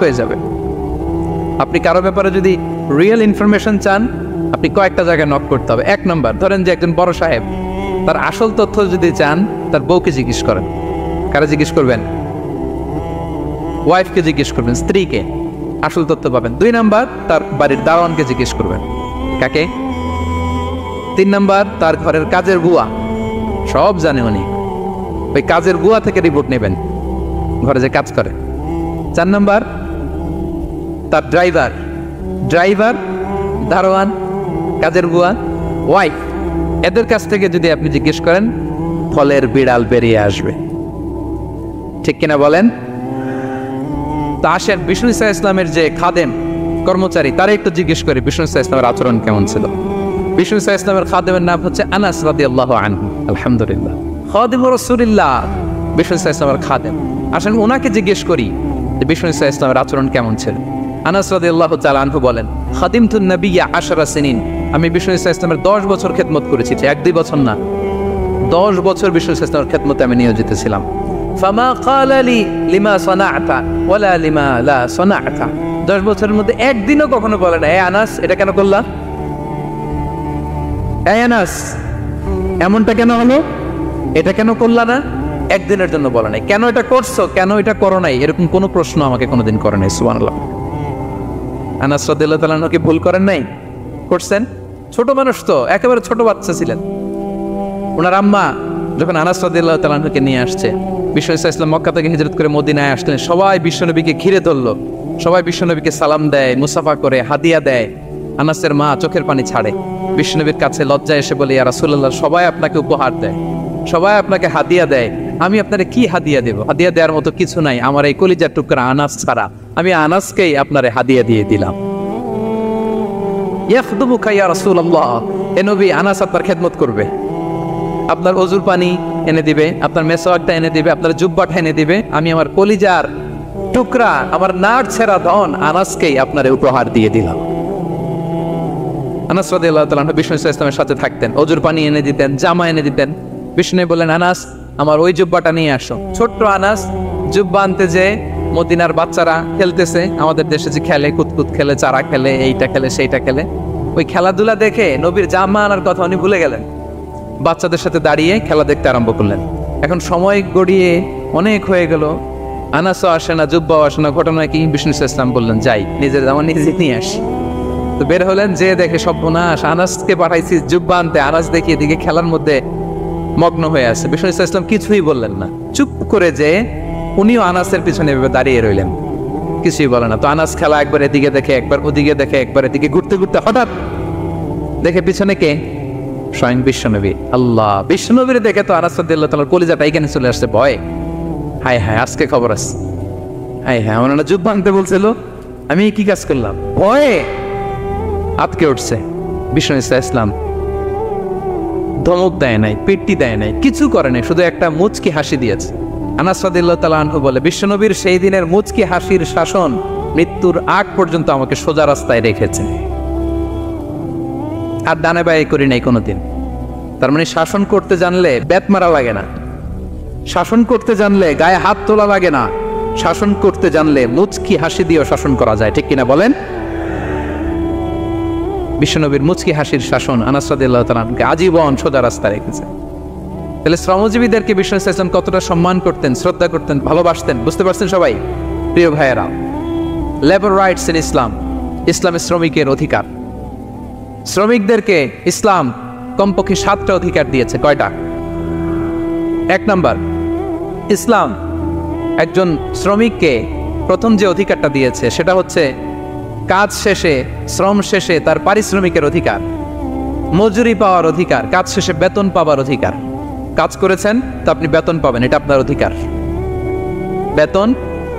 হয়ে যাবেন। আপনি কারো ব্যাপারে যদি রিয়েল ইনফরমেশন চান, আপনি কয়েকটা জায়গায় নক করতে হবে। 1 নম্বর, ধরেন যে একজন বড় সাহেব, তার আসল তথ্য যদি চান তার বউকে জিজ্ঞেস করেন। কারা জিজ্ঞেস করবেন? ওয়াইফকে জিজ্ঞেস করবেন, স্ত্রীকে, আসল তথ্য পাবেন। 2 নম্বর, তার বাড়ির দারোয়ানকে জিজ্ঞেস করবেন। কাকে? 3 নম্বর, তার ঘরের কাজের বুয়া, সব জানে উনি, ওই কাজের বুয়া থেকে রিপোর্ট নেবেন, ঘরে যে কাজ করে। 4 নম্বর, তার ড্রাইভার, দারোয়ান, কাজের বুয়া, ওয়াইফ, এদের কাছ থেকে যদি আপনি জিজ্ঞেস করেন, ফলের বিড়াল বেরিয়ে আসবে। ঠিক কিনা বলেন? তা আসেন বিষ্ণু ইসলামের যে খাদেম, কর্মচারী, তারা একটু জিজ্ঞেস করে বিষ্ণু ইসলামের আচরণ কেমন ছিল। বিষ্ণু ইসলামের খাদেমের নাম হচ্ছে আনাস রাদিয়াল্লাহু আনহু। আলহামদুলিল্লাহ, খাদিমুর রাসূলিল্লাহ, বিষ্ণু ইসলামের খাদেম। আসেন ওনাকে জিজ্ঞেস করি যে বিষ্ণু ইসলামের আচরণ কেমন ছিল। আনাস রাদিয়াল্লাহু তাআলা আনহু বলেন, খাদিমতুন নবিয়্যা 10 সিনিন, আমি বিষ্ণু ইসলামের 10 বছর খেদমত করেছি। 1-2 বছর না, 10 বছর বিষ্ণু ইসলামের খেদমতে আমি নিয়োজিত ছিলাম। ফামা ক্বালা লি লিমা সানা'তা ওয়ালা লিমা লা সানা'তা, 10 বছরের মধ্যে একদিনও কখনো বলে না, এ আনাস এটা কেন করলা, এ আনাস এমনটা কেন হলো, এটা কেন করলা না, একদিনের জন্য বলে নাই। কেন এটা করছো, কেন এটা করো নাই, এরকম কোনো প্রশ্ন আমাকে কোনোদিন করে নাই। সুবহানাল্লাহ। আনাস রাদিয়াল্লাহু তাআলা কি ভুল করেন নাই? করছেন। ছোট মানুষ তো, একেবারে ছোট বাচ্চা ছিলেন। ওনার আম্মা যখন আনাস রাদিয়াল্লাহু তাআলাকে নিয়ে আসছে, বিষ্ণু ইসলাম মক্কা থেকে হিজরত করে মদিনায় আসলেন, সবাই বিশ্বনবীকে ঘিরে ধরলো। সবাই বিশ্বনবীকে সালাম দেয়, মুসাফা করে, হাদিয়া দেয়। আনাসের মা চোখের পানি ছাড়ে, বিশ্বনবীর কাছে লজ্জা এসে বলে, ইয়া রাসূলুল্লাহ, সবাই আপনাকে উপহার দেয়, সবাই আপনাকে হাদিয়া দেয়, আমি আপনারে কি হাদিয়া দেব? হাদিয়া দেওয়ার মতো কিছু নাই আমার এই কলিজার টুকরা আনাস ছাড়া, আমি আনাসকেই আপনারে হাদিয়া দিয়ে দিলাম। ইয়াখদুমুকা ইয়া রাসূলুল্লাহ, এ নবী, আনাস আপনার খেদমত করবে, আপনার ওযুর পানি এনে দিবে, আপনার মেসওয়াকটা এনে দিবে, আপনার জুব্বাটা এনে দিবে। আমি আমার কলিজার টুকরা, আমার নাড় ছেঁড়া ধন আনাসকেই আপনারে উপহার দিয়ে দিলাম। আনাস রাদিয়াল্লাহু তাআলা বিষ্ণু সাল্লাল্লাহু আলাইহি ওয়াসাল্লামের সাথে থাকতেন, ওযুর পানি এনে দিতেন, জামা এনে দিতেন। বিষ্ণু বললেন, আনাস, আমার ওই জুব্বাটা নিয়ে আসো। ছোট্ট আনাস জুব্বা আনতে যে মদিনার বাচ্চারা খেলতেছে, আমাদের দেশে যে খেলে, কুতকুত খেলে, চারা খেলে, এইটা খেলে, সেইটা খেলে, ওই খেলাধুলা দেখে নবীর জামা আনার কথা উনি ভুলে গেলেন। বাচ্চাদের সাথে দাঁড়িয়ে খেলা দেখতে আরম্ভ করলেন। এখন সময় গড়িয়ে অনেক হয়ে গেল, আনাসও আসে না, জুব্বাও আসে না। ঘটনা কি? বিষ্ণু সাল্লাল্লাহু আলাইহি ওয়াসাল্লাম বললেন, যাই, নিজের জামা নিজে নিয়ে আসি। তো বের হলেন, যে দেখে সর্বনাশ, আনাসকে পাঠাইছি জুব্বা আনতে, আনাস দেখি এদিকে খেলার মধ্যে মগ্ন হয়ে আছে। বিষ্ণু সাল্লাল্লাহু আলাইহি ওয়াসাল্লাম কিছুই বললেন না, চুপ করে যে উনিও আনাসের পিছনে এভাবে দাঁড়িয়ে রইলেন, কিছুই বলে না। তো আনাস খেলা একবার এদিকে দেখে, একবার ওদিকে দেখে, একবার এদিকে ঘুরতে ঘুরতে হঠাৎ দেখে পিছনে কে? স্বয়ং বিশ্বনবী। আল্লাহ, বিশ্বনবীর দেখে তো আনাস রাদিয়াল্লাহু তাআলার কলিজাটা এখানে চলে আসছে ভয়। হায় হায়, আজকে খবর আছে। হায় হায়, আমার না জুব্বা আনতে বলছিল, আমি কি কাজ করলাম? ভয়ে আটকে উঠছে। বিষ্ণু ইসলাম ধমক দেয় নাই, পেট্টি দেয় নাই, কিছু করে নাই, শুধু একটা মুচকি হাসি দিয়েছে। আনাস রাদিয়াল্লাহু তাআলা আনহু বলে, বিশ্বনবীর সেই দিনের মুচকি হাসির শাসন মৃত্যুর আগ পর্যন্ত আমাকে সোজা রাস্তায় রেখেছে, আর ডানে বায়ে করি নাই কোনোদিন। তার মানে শাসন করতে জানলে বেত মারা লাগে না, শাসন করতে জানলে গায়ে হাত তোলা লাগে না, শাসন করতে জানলে মুচকি হাসি দিয়েও শাসন করা যায়, ঠিক কিনা বলেন? বিশ্বনবীর মুচকি হাসির শাসন আনাস রাদিয়াল্লাহু তাআলা আনহুকে আজীবন সোজা রাস্তা রেখেছে। তাহলে শ্রমজীবীদেরকে বিষ্ণু সাল্লাল্লাহু আলাইহি ওয়াসাল্লাম কতটা সম্মান করতেন, শ্রদ্ধা করতেন, ভালোবাসতেন, বুঝতে পারছেন সবাই? প্রিয় ভাইয়েরা, লেবার রাইটস ইন ইসলাম, ইসলামের শ্রমিকের অধিকার। শ্রমিকদেরকে ইসলাম কমপক্ষে 7টা অধিকার দিয়েছে। কয়টা? 1 নাম্বার, ইসলাম একজন শ্রমিককে প্রথম যে অধিকারটা দিয়েছে সেটা হচ্ছে কাজ শেষে, শ্রম শেষে তার পারিশ্রমিকের অধিকার, মজুরি পাওয়ার অধিকার, কাজ শেষে বেতন পাওয়ার অধিকার। কাজ করেছেন তো আপনি বেতন পাবেন, এটা আপনার অধিকার। বেতন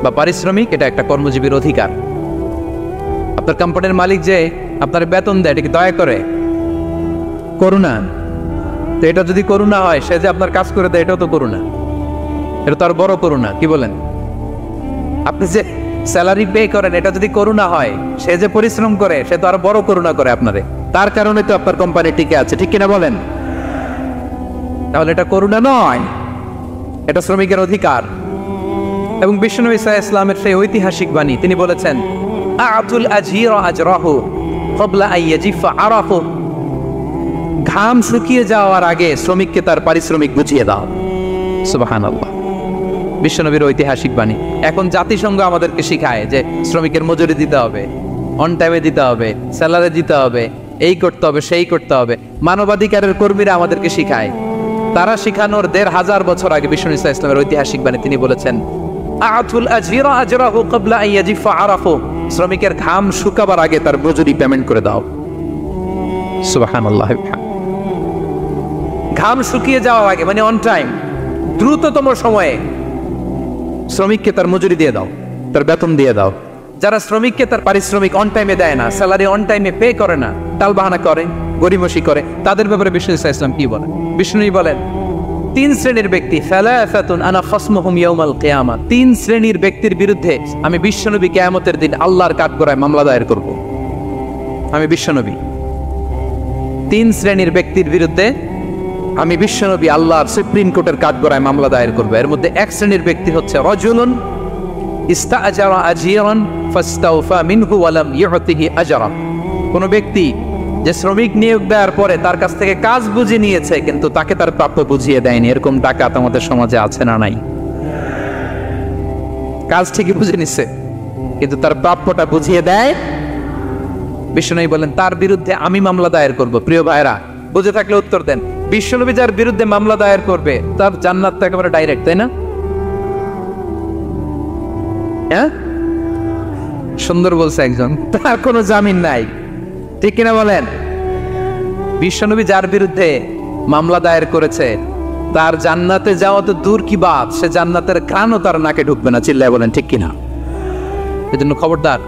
বা পারিশ্রমিক এটা একটা কর্মজীবীর অধিকার। আপনার কোম্পানির মালিক যে আপনার বেতন দেয়, এটা কি দয়া করে? করুণা। তো এটা যদি করুণা হয়, সে যে আপনার কাজ করে দেয়, এটাও তো করুণা, এটা তো আর বড় করুণা, কি বলেন? আপনি যে স্যালারি পে করেন, এটা যদি করুণা হয়, সে যে পরিশ্রম করে, সে তো আর বড় করুণা করে আপনারে, তার কারণে তো আপনার কোম্পানি টিকে আছে, ঠিক কিনা বলেন? তাহলে এটা করুণা নয়, এটা শ্রমিকের অধিকার। এবং বিশ্বনবী সাল্লাল্লাহু আলাইহি ওয়াসাল্লামের সেই ঐতিহাসিক বাণী, তিনি বলেছেন, আতুল আজীরা আজরাহু ক্বাবলা আন ইয়াজিফা আরাফু, ঘাম শুকিয়ে যাওয়ার আগে শ্রমিককে তার পারিশ্রমিক বুঝিয়ে দাও। সুবহানাল্লাহ, বিশ্বনবীর ঐতিহাসিক বাণী। এখন জাতিসংঘ আমাদেরকে শিখায় যে শ্রমিকের মজুরি দিতে হবে, অন টাইমে দিতে হবে, স্যালারি দিতে হবে, এই করতে হবে, সেই করতে হবে। মানবাধিকারের কর্মীরা আমাদেরকে শিখায়, তারা শিখানোর 1500 বছর আগে বিশ্বনবী সাল্লাল্লাহু আলাইহি ওয়াসাল্লামের ঐতিহাসিক বাণী, তিনি বলেছেন, আতুল আজীরা আজরাহু ক্বাবলা আন ইয়াজিফা আরাফু, শ্রমিকের ঘাম শুকাবার আগে তার মজুরি পেমেন্ট করে দাও। সুবহানাল্লাহ, ঘাম শুকিয়ে যাওয়ার আগে, মানে অন টাইম, দ্রুততম সময়ে শ্রমিককে তার মজুরি দিয়ে দাও, তার বেতন দিয়ে দাও। যারা শ্রমিককে তার পারিশ্রমিক অন টাইমে দেয় না, স্যালারি অন টাইমে পে করে না, টালবাহানা করে, গরিমসি করে, তাদের ব্যাপারে বিষ্ণু সাল্লাল্লাহু আলাইহি ওয়াসাল্লাম কি বলেন? বিষ্ণু বলেন, 3 শ্রেণীর ব্যক্তি, সালাসাতুন আনা খাসমুহুম ইয়াউমাল কিয়ামা, 3 শ্রেণীর ব্যক্তির বিরুদ্ধে আমি বিশ্বনবী কিয়ামতের দিন আল্লাহর কাঠগড়ায় মামলা দায়ের করব। আমি বিশ্বনবী 3 শ্রেণীর ব্যক্তির বিরুদ্ধে আমি বিশ্বনবী আল্লাহর সুপ্রিম কোর্টের কাঠগড়ায় মামলা দায়ের করব। এর মধ্যে 1 শ্রেণীর ব্যক্তি হচ্ছে রাজুলুন ইস্তাআজারা আজীরান ফাস্তাওফা মিনহু ওয়া লাম ইউতিহি আজরা, কোন ব্যক্তি যে শ্রমিক নিয়োগ দেওয়ার পরে তার কাছ থেকে কাজ বুঝে নিয়েছে কিন্তু তাকে তার প্রাপ্য বুঝিয়ে দেয়নি। এরকম ডাকাত আমাদের সমাজে আছে না নাই? কাজ ঠিকই বুঝে নিচ্ছে কিন্তু তার প্রাপ্যটা বুঝিয়ে দেয়। বিশ্বনবী বলেন, তার বিরুদ্ধে আমি মামলা দায়ের করব। প্রিয় ভাইরা, বুঝে থাকলে উত্তর দেন। বিশ্বনবী যার বিরুদ্ধে মামলা দায়ের করবে তার জান্নাত তো একেবারে ডাইরেক্ট, তাই না? হ্যাঁ, সুন্দর বলছে একজন, তার কোনো জামিন নাই, ঠিক কিনা বলেন? বিশ্বনবী যার বিরুদ্ধে মামলা দায়ের করেছে তার জান্নাতে যাওয়া তো দূর কি বাত, সে জান্নাতের ঘ্রাণও তার নাকে ঢুকবে না, চিল্লায় বলেন ঠিক কিনা? এজন্য খবরদার,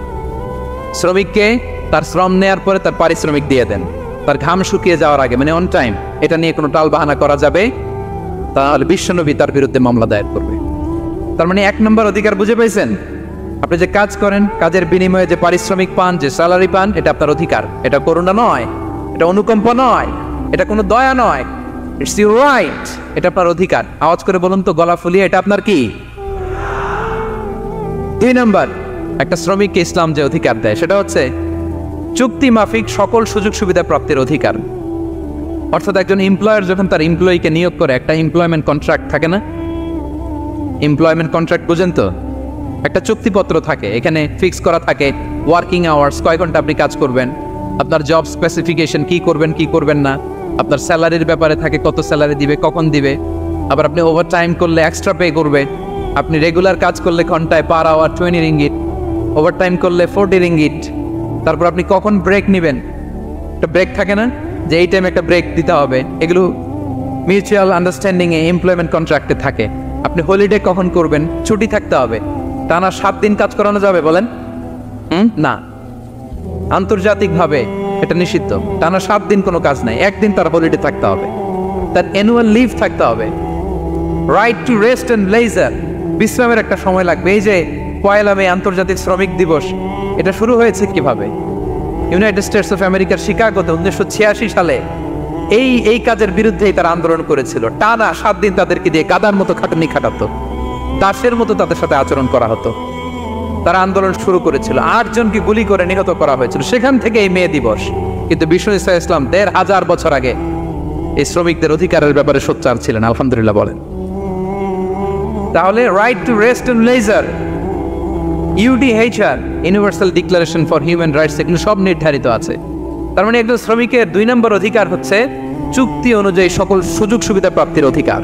শ্রমিককে তার শ্রম নেয়ার পরে তার পারিশ্রমিক দিয়ে দেন, তার ঘাম শুকিয়ে যাওয়ার আগে, মানে অন টাইম। এটা নিয়ে কোনো টাল বাহানা করা যাবে, তাহলে বিশ্বনবী তার বিরুদ্ধে মামলা দায়ের করবে। তার মানে 1 নম্বর অধিকার বুঝে পেয়েছেন? আপনি যে কাজ করেন, কাজের বিনিময়ে যে পারিশ্রমিক পান, যে স্যালারি পান, এটা আপনার অধিকার। এটা করুণা নয়, এটা অনুকম্পা নয়, এটা কোনো দয়া নয়, ইটস ইউর রাইট, এটা আপনার অধিকার। আওয়াজ করে বলুন তো, গলা ফুলিয়ে, এটা আপনার কি? 2 নম্বর, একটা শ্রমিককে ইসলাম যে অধিকার দেয় সেটা হচ্ছে চুক্তি মাফিক সকল সুযোগ সুবিধা প্রাপ্তির অধিকার। অর্থাৎ একজন এমপ্লয়ার যখন তার এমপ্লয়িকে নিয়োগ করে, একটা এমপ্লয়মেন্ট কন্ট্রাক্ট থাকে না? এমপ্লয়মেন্ট কন্ট্রাক্ট বুঝেন তো? একটা চুক্তিপত্র থাকে, এখানে ফিক্স করা থাকে ওয়ার্কিং আওয়ার্স, কয় ঘন্টা আপনি কাজ করবেন, আপনার জব স্পেসিফিকেশন, কি করবেন কি করবেন না, আপনার স্যালারির ব্যাপারে থাকে, কত স্যালারি দিবে, কখন দিবে, আবার আপনি ওভার টাইম করলে এক্সট্রা পে করবে, আপনি রেগুলার কাজ করলে ঘন্টায় per hour 20 ringgit, overtime করলে 40 রিঙ্গিট। তারপর আপনি কখন ব্রেক নেবেন, একটা ব্রেক থাকে না, যে এই টাইমে একটা ব্রেক দিতে হবে, এগুলো মিউচুয়াল আন্ডারস্ট্যান্ডিংয়ে এমপ্লয়মেন্ট কন্ট্রাক্টে থাকে। আপনি হলিডে কখন করবেন, ছুটি থাকতে হবে। টানা 7 দিন কাজ করানো যাবে বলেন? না, আন্তর্জাতিকভাবে এটা নিষিদ্ধ। টানা 7 দিন কোনো কাজ নাই, 1 দিন তার হলিডে থাকতে হবে, তার অ্যানুয়াল লিভ থাকতে হবে। Right to rest and leisure, বিশ্রামের একটা সময় লাগবে। এই যে 1 মে আন্তর্জাতিক শ্রমিক দিবস, এটা শুরু হয়েছে কিভাবে? ইউনাইটেড স্টেটস অফ আমেরিকার শিকাগোতে 1986 সালে এই কাজের বিরুদ্ধেই তারা আন্দোলন করেছিল। টানা 7 দিন তাদেরকে দিয়ে কাদার মতো খাটুনি খাটাতো, দাসের মতো তাদের সাথে আচরণ করা হতো। তারা আন্দোলন শুরু করেছিল, 8 জনকে গুলি করে নিহত করা হয়েছিল। সেখান থেকে এই মে দিবস। কিন্তু বিষ্ণু ঈসা ইসলাম 1500 বছর আগে এই শ্রমিকদের অধিকারের ব্যাপারে সোচ্চার ছিলেন, আলহামদুলিল্লাহ বলেন। তাহলে right to rest and leisure, UDHR, universal declaration for human rights, এগুলো সব নির্ধারিত আছে। তার মানে একজন শ্রমিকের 2 নম্বর অধিকার হচ্ছে চুক্তি অনুযায়ী সকল সুযোগ সুবিধা প্রাপ্তির অধিকার।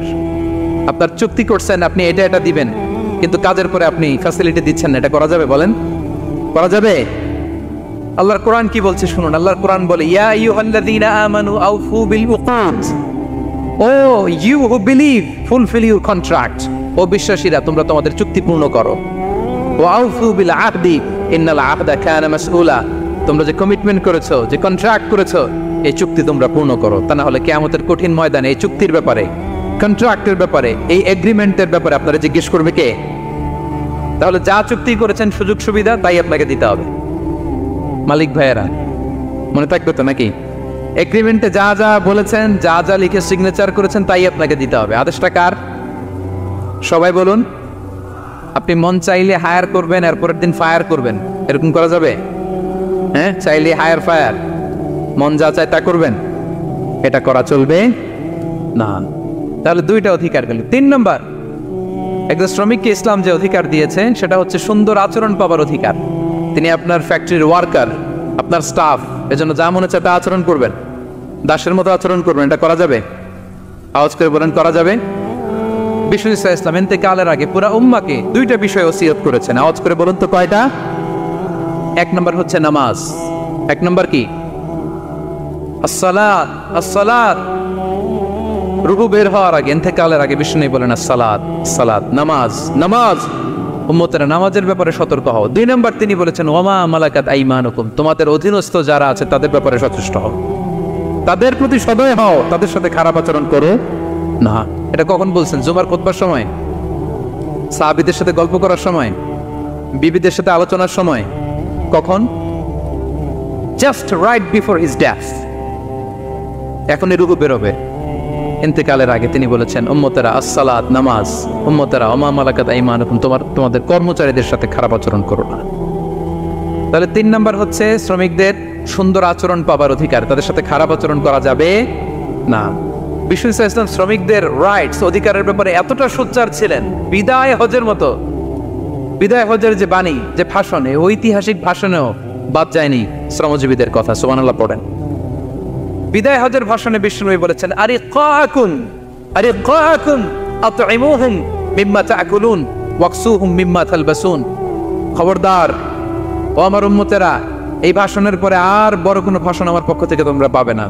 আপনার চুক্তি করছেন, আপনি এটা এটা দিবেন, কিন্তু কাজের পরে আপনি ফ্যাসিলিটি দিচ্ছেন না, এটা করা যাবে বলেন? করা যাবে? আল্লাহর কোরআন কি বলছে শুনুন। আল্লাহর কোরআন বলে, ইয়া আইয়ুহাল্লাযীনা আমানু আউফু বিল উকুদ, O you who believe fulfil your contract, ও বিশ্বাসীরা তোমরা তোমাদের চুক্তি পূর্ণ করো। ওয়া আউফু বিল আহদি ইন্নাল আহদা কানা মাসউলা, তোমরা যে কমিটমেন্ট করেছো, যে কন্ট্রাক্ট করেছো, এই চুক্তি তোমরা পূর্ণ করো। তা না হলে কিয়ামতের কঠিন ময়দানে এই চুক্তির ব্যাপারে, কন্ট্রাক্টের ব্যাপারে, এই এগ্রিমেন্টের ব্যাপারে আপনারা জিজ্ঞেস করবে কে? তাহলে যা চুক্তি করেছেন সুযোগ সুবিধা, তাই আপনাকে দিতে হবে। মালিক ভাইয়েরা মনে থাকবে তো নাকি? এগ্রিমেন্টে যা যা বলেছেন, যা যা লিখে সিগনেচার করেছেন, তাই আপনাকে দিতে হবে। আদেশটা কার? সবাই বলুন। আপনি মন চাইলে হায়ার করবেন, এরপরের দিন ফায়ার করবেন, এরকম করা যাবে? হ্যাঁ, চাইলে হায়ার ফায়ার, মন যা চায় তা করবেন, এটা করা চলবে না। তাহলে 2টা অধিকার গেল। 3 নম্বর, একজন শ্রমিককে ইসলাম যে অধিকার দিয়েছে সেটা হচ্ছে সুন্দর আচরণ পাবার অধিকার। তিনি আপনার ফ্যাক্টরির ওয়ার্কার, আপনার স্টাফ, এজন্য যা মনে হচ্ছে তা আচরণ করবেন, দাসের মতো আচরণ করবেন। এটা করা যাবে? আওয়াজ করে বলেন, করা যাবে? বিষ্ণু ঈসা ইসলাম ইন্তেকালের আগে পুরা উম্মাকে 2টা বিষয় ওসিয়ত করেছেন। আওয়াজ করে বলুন তো কয়টা? 1 নম্বর হচ্ছে নামাজ। 1 নম্বর কি? আসসালাত। আসসালাত, রুহু বের হওয়ার আগে, ইন্তেকালের আগে বিষ্ণু বলেন আসসালাত, সালাত, নামাজ, নামাজ। উম্মতেরা নামাজের ব্যাপারে সতর্ক হও। 2 নম্বর তিনি বলেছেন ওয়ামা মালাকাত আইমানুকুম, তোমাদের অধীনস্থ যারা আছে তাদের ব্যাপারে সচেষ্ট হও, তাদের প্রতি সদয় হও, তাদের সাথে খারাপ আচরণ করো না। এটা কখন বলছেন? জুমার খুতবার সময়, সাহাবীদের সাথে গল্প করার সময়, বিবিদের সাথে আলোচনার সময়। কখন? Just right before his death. এখনই রুহু বেরোবে, ইন্তেকালের আগে তিনি বলেছেন উম্মতেরা আসসালাত, নামাজ, উম্মতেরা ওমা মালাকাত আইমানুকুম, তোমাদের কর্মচারীদের সাথে খারাপ আচরণ করো না। তাহলে 3 নম্বর হচ্ছে শ্রমিকদের সুন্দর আচরণ পাবার অধিকার, তাদের সাথে খারাপ আচরণ করা যাবে না। বিষ্ণু ঈসা ইসলাম শ্রমিকদের রাইটস, অধিকারের ব্যাপারে এতটা সোচ্চার ছিলেন, বিদায় হজের মতো, বিদায় হজের যে বাণী, যে ভাষণ, এই ঐতিহাসিক ভাষণেও বাদ যায়নি শ্রমজীবীদের কথা। সুবহানাল্লাহ পড়েন। বিদায় হজের ভাষণে বিষ্ণু বলেছেন, আরে কাকুন, আরে কাকুন আতইমুহুম মিম্মা তাকুলুন ওয়াকসুহুম মিম্মা তালবাসুন, খবরদার ও আমার উম্মতেরা, এই ভাষণের পরে আর বড় কোনো ভাষণ আমার পক্ষ থেকে তোমরা পাবে না।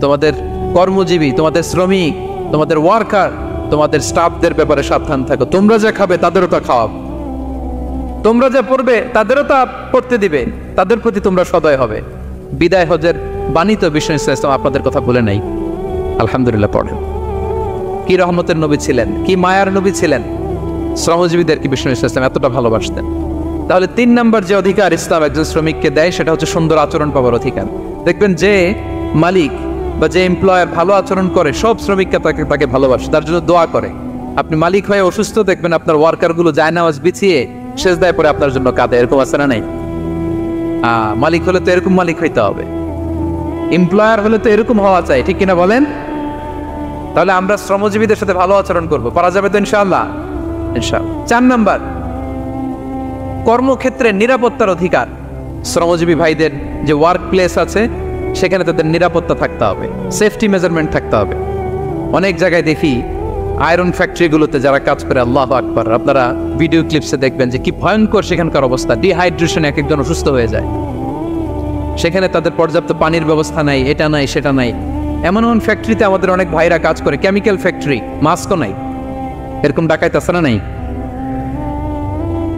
তোমাদের কর্মজীবী, তোমাদের শ্রমিক, তোমাদের ওয়ার্কার, তোমাদের স্টাফদের ব্যাপারে সাবধান থাকো। তোমরা যা খাবে তাদেরও তা খাওয়াও, তোমরা যা পড়বে তাদেরও তা পড়তে দিবে, তাদের প্রতি তোমরা সদয় হবে। বিদায় হজের বাণী তো বিষ্ণু ইসলাম আপনাদের কথা বলে নাই। আলহামদুলিল্লাহ পড়েন। কি রহমতের নবী ছিলেন, কি মায়ার নবী ছিলেন, শ্রমজীবীদের কি বিষ্ণু ইসলাম এতটা ভালোবাসতেন। তাহলে 3 নম্বর যে অধিকার ইসলাম একজন শ্রমিককে দেয় সেটা হচ্ছে সুন্দর আচরণ পাওয়ার অধিকার। দেখবেন যে মালিক বা যে এমপ্লয়ার ভালো আচরণ করে সব শ্রমিককে তাকে ভালোবাসে, তার জন্য দোয়া করে। আপনি মালিক হয়ে অসুস্থ, দেখবেন আপনার ওয়ার্কারগুলো জায়নামাজ বিছিয়ে সেজদায় পড়ে আপনার জন্য কাঁদে। এরকম আছে না নাই? মালিক হলে তো এরকম মালিক হইতে হবে, এমপ্লয়ার হলে তো এরকম হওয়া চাই, ঠিক কিনা বলেন? তাহলে আমরা শ্রমজীবীদের সাথে ভালো আচরণ করব, পারা যাবে তো ইনশাআল্লাহ? ইনশাআল্লাহ। 4 নাম্বার, কর্মক্ষেত্রে নিরাপত্তার অধিকার। শ্রমজীবী ভাইদের যে ওয়ার্ক প্লেস আছে সেখানে তাদের নিরাপত্তা থাকতে হবে, সেফটি মেজারমেন্ট থাকতে হবে। অনেক জায়গায় দেখি আয়রন ফ্যাক্টরিগুলোতে যারা কাজ করে, আল্লাহু আকবার, আপনারা ভিডিও ক্লিপসে দেখবেন যে কি ভয়ঙ্কর সেখানকার অবস্থা। ডিহাইড্রেশনে এক একজন অসুস্থ হয়ে যায়। সেখানে তাদের পর্যাপ্ত পানির ব্যবস্থা নাই, এটা নাই সেটা নাই। এমন এমন ফ্যাক্টরিতে আমাদের অনেক ভাইরা কাজ করে, কেমিক্যাল ফ্যাক্টরি, মাস্কও নাই। এরকম ডাকাইত আছে না নাই?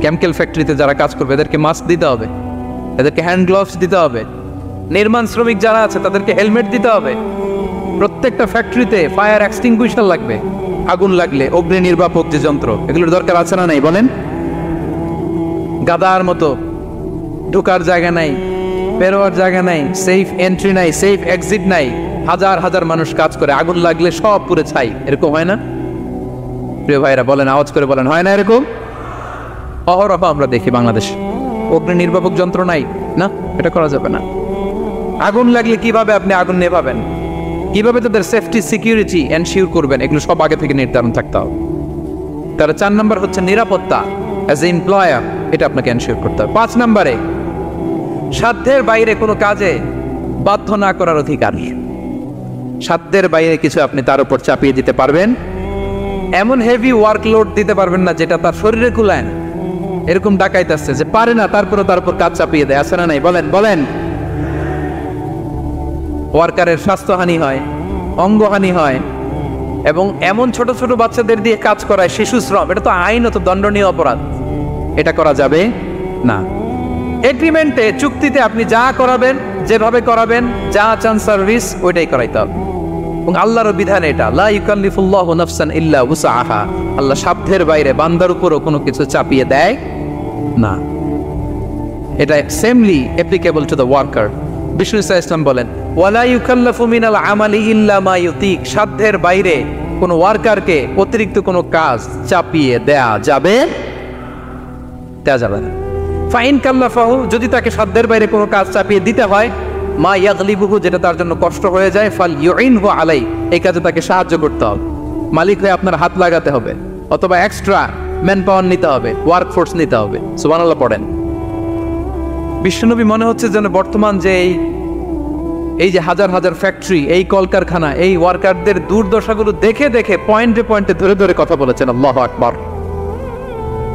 কেমিক্যাল ফ্যাক্টরিতে যারা কাজ করবে এদেরকে মাস্ক দিতে হবে, এদেরকে হ্যান্ড গ্লাভস দিতে হবে। নির্মাণ শ্রমিক যারা আছে তাদেরকে হেলমেট দিতে হবে। প্রত্যেকটা ফ্যাক্টরিতে ফায়ার এক্সটিংগুইশার লাগবে, আগুন লাগলে অগ্নি নির্বাপক যে যন্ত্র, এগুলোর দরকার আছে না নাই বলেন? গাদার মতো ঢোকার জায়গা নাই, বেরোয়ার জায়গা নাই, সেফ এন্ট্রি নাই, সেফ এক্সিট নাই। হাজার হাজার মানুষ কাজ করে, আগুন লাগলে সব পুরে ছাই। এরকম হয় না? প্রিয় ভাইরা বলেন, আওয়াজ করে বলেন, হয় না এরকম? অহরহ আমরা দেখি বাংলাদেশে অগ্নি নির্বাপক যন্ত্র নাই। না, এটা করা যাবে না। আগুন লাগলে কিভাবে আপনি আগুন নেভাবেন, কিভাবে তাদের সেফটি সিকিউরিটি এনশিওর করবেন, এগুলো সব আগে থেকে নির্ধারণ থাকতে হবে। তার 4 নাম্বার হচ্ছে নিরাপত্তা অ্যাজ এ এমপ্লয়ার, এটা আপনাকে এনশিওর করতে হবে। 5 নাম্বারে সাধ্যের বাইরে কোনো কাজে বাধ্য না করার অধিকার। সাধ্যের বাইরে কিছু আপনি তার উপর চাপিয়ে দিতে পারবেন, এমন হেভি ওয়ার্কলোড দিতে পারবেন না যেটা তার শরীরে কুলায় না। এরকম ডাকাইতে আসছে যে পারে না, তারপরে তার উপর কাজ চাপিয়ে দেয়, আছে না নাই? বলেন বলেন। ওয়ার্কারের স্বাস্থ্যহানি হয়, অঙ্গহানি হয়, এবং এমন ছোট ছোট বাচ্চাদের দিয়ে কাজ করায়, শিশু শ্রম, এটা তো আইনত দণ্ডনীয় অপরাধ। এটা করা যাবে না। এগ্রিমেন্টে, চুক্তিতে আপনি যা করাবেন, যেভাবে করাবেন, যা চান সার্ভিস, ওইটাই করাইতে হবে। এবং আল্লাহর বিধান এটা, লা ইউকাল্লিফুল্লাহু নাফসান ইল্লা উসআহা। আল্লাহ সাধ্যের বাইরে বান্দার উপরও কোনো কিছু চাপিয়ে দেয় না। এটা samely applicable to the worker. Bishnu Islam বলেন, ওয়ালা ইউকাল্লাফু মিনাল আমালি ইল্লা মা ইউতিক। সাধ্যের বাইরে কোনো ওয়ার্কারকে অতিরিক্ত কোনো কাজ চাপিয়ে দেয়া যাবে না। ফাইন কাল্লাফাহু, যদি তাকে সাধ্যের বাইরে কোনো কাজ চাপিয়ে দিতে হয়, মা ইয়াগলিবুহু, যেটা তার জন্য কষ্ট হয়ে যায়, ফাল ইউইনহু আলাই, এই কাজে তাকে সাহায্য করতে হবে। মালিক হয়ে আপনার হাত লাগাতে হবে, অথবা এক্সট্রা ম্যান পাওয়ার নিতে হবে, ওয়ার্ক ফোর্স নিতে হবে। সুবহানাল্লাহ পড়েন। বিশ্বনবী মনে হচ্ছে যেন বর্তমান যে এই যে হাজার হাজার ফ্যাক্টরি, এই কলকারখানা, এই ওয়ার্কারদের দুর্দশাগুলো দেখে দেখে পয়েন্টে পয়েন্টে ধরে ধরে কথা বলেছেন। আল্লাহু আকবার।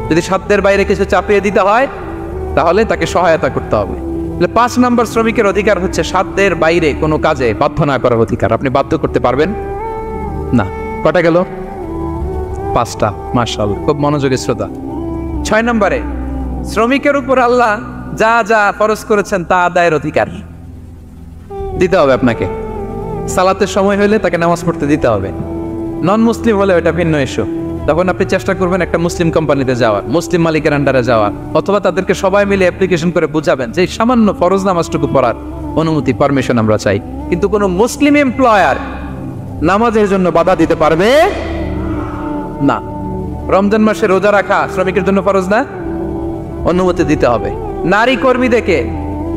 যদি সাধ্যের বাইরে কিছু চাপিয়ে দিতে হয় তাহলে তাকে সহায়তা করতে হবে। 5 নাম্বার শ্রমিকের অধিকার হচ্ছে সাধ্যের বাইরে কোনো কাজে বাধ্য না করার অধিকার। আপনি বাধ্য করতে পারবেন না। কটা গেল? 5টা। মাশাআল্লাহ, খুব মনোযোগী শ্রোতা। 6 নম্বরে শ্রমিকের উপর আল্লাহ যা যা ফরজ করেছেন তা আদায়ের অধিকার দিতে হবে আপনাকে। সালাতের সময় হলে তাকে নামাজ পড়তে দিতে হবে। নন মুসলিম হলে ওটা ভিন্ন ইস্যু। তখন আপনি চেষ্টা করবেন একটা মুসলিম কোম্পানিতে যাওয়ার, মুসলিম মালিকের আন্ডারে যাওয়ার, অথবা তাদেরকে সবাই মিলে অ্যাপ্লিকেশন করে বুঝাবেন যে সামান্য ফরজ নামাজটুকু পড়ার অনুমতি, পারমিশন আমরা চাই। কিন্তু কোনো মুসলিম এমপ্লয়ার নামাজের জন্য বাধা দিতে পারবে না। রমজান মাসে রোজা রাখা শ্রমিকের জন্য ফরজ না, অনুমতি দিতে হবে। নারী কর্মীদেরকে,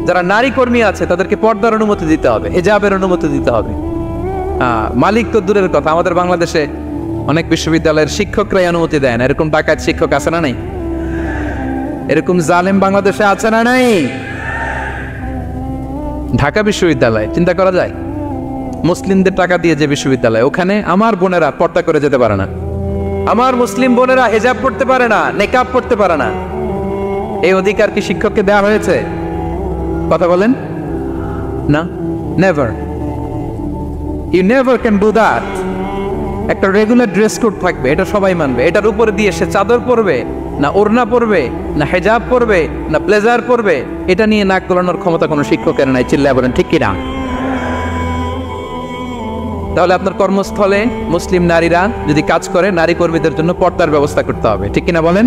যারা নারী কর্মী আছে তাদেরকে পর্দার অনুমতি দিতে হবে, হিজাবের অনুমতি দিতে হবে। মালিক তো দূরের কথা, আমাদের বাংলাদেশে অনেক বিশ্ববিদ্যালয়ের শিক্ষকরাই অনুমতি দেয় না। এরকম ডাকাত শিক্ষক আছে না নাই? এরকম জালেম বাংলাদেশে আছে না নাই? ঢাকা বিশ্ববিদ্যালয় চিন্তা করা যায়, মুসলিমদের টাকা দিয়ে যে বিশ্ববিদ্যালয়, ওখানে আমার বোনেরা পর্দা করে যেতে পারে না, আমার মুসলিম বোনেরা হিজাব পড়তে পারে না, নেকাব পড়তে পারে না। এই অধিকার কি শিক্ষককে দেওয়া হয়েছে? কথা বলেন না, never. You never can do that. একটা রেগুলার ড্রেস কোড থাকবে, এটা সবাই মানবে। এটার উপরে দিয়ে সে চাদর পরবে না ওড়না পরবে না হেজাব পরবে না ব্লেজার পরবে, এটা নিয়ে নাক গলানোর ক্ষমতা কোনো শিক্ষকের নাই। চিল্লায় বলেন ঠিক কিনা? তাহলে আপনার কর্মস্থলে মুসলিম নারীরা যদি কাজ করে, নারী কর্মীদের জন্য পর্দার ব্যবস্থা করতে হবে, ঠিক কিনা বলেন?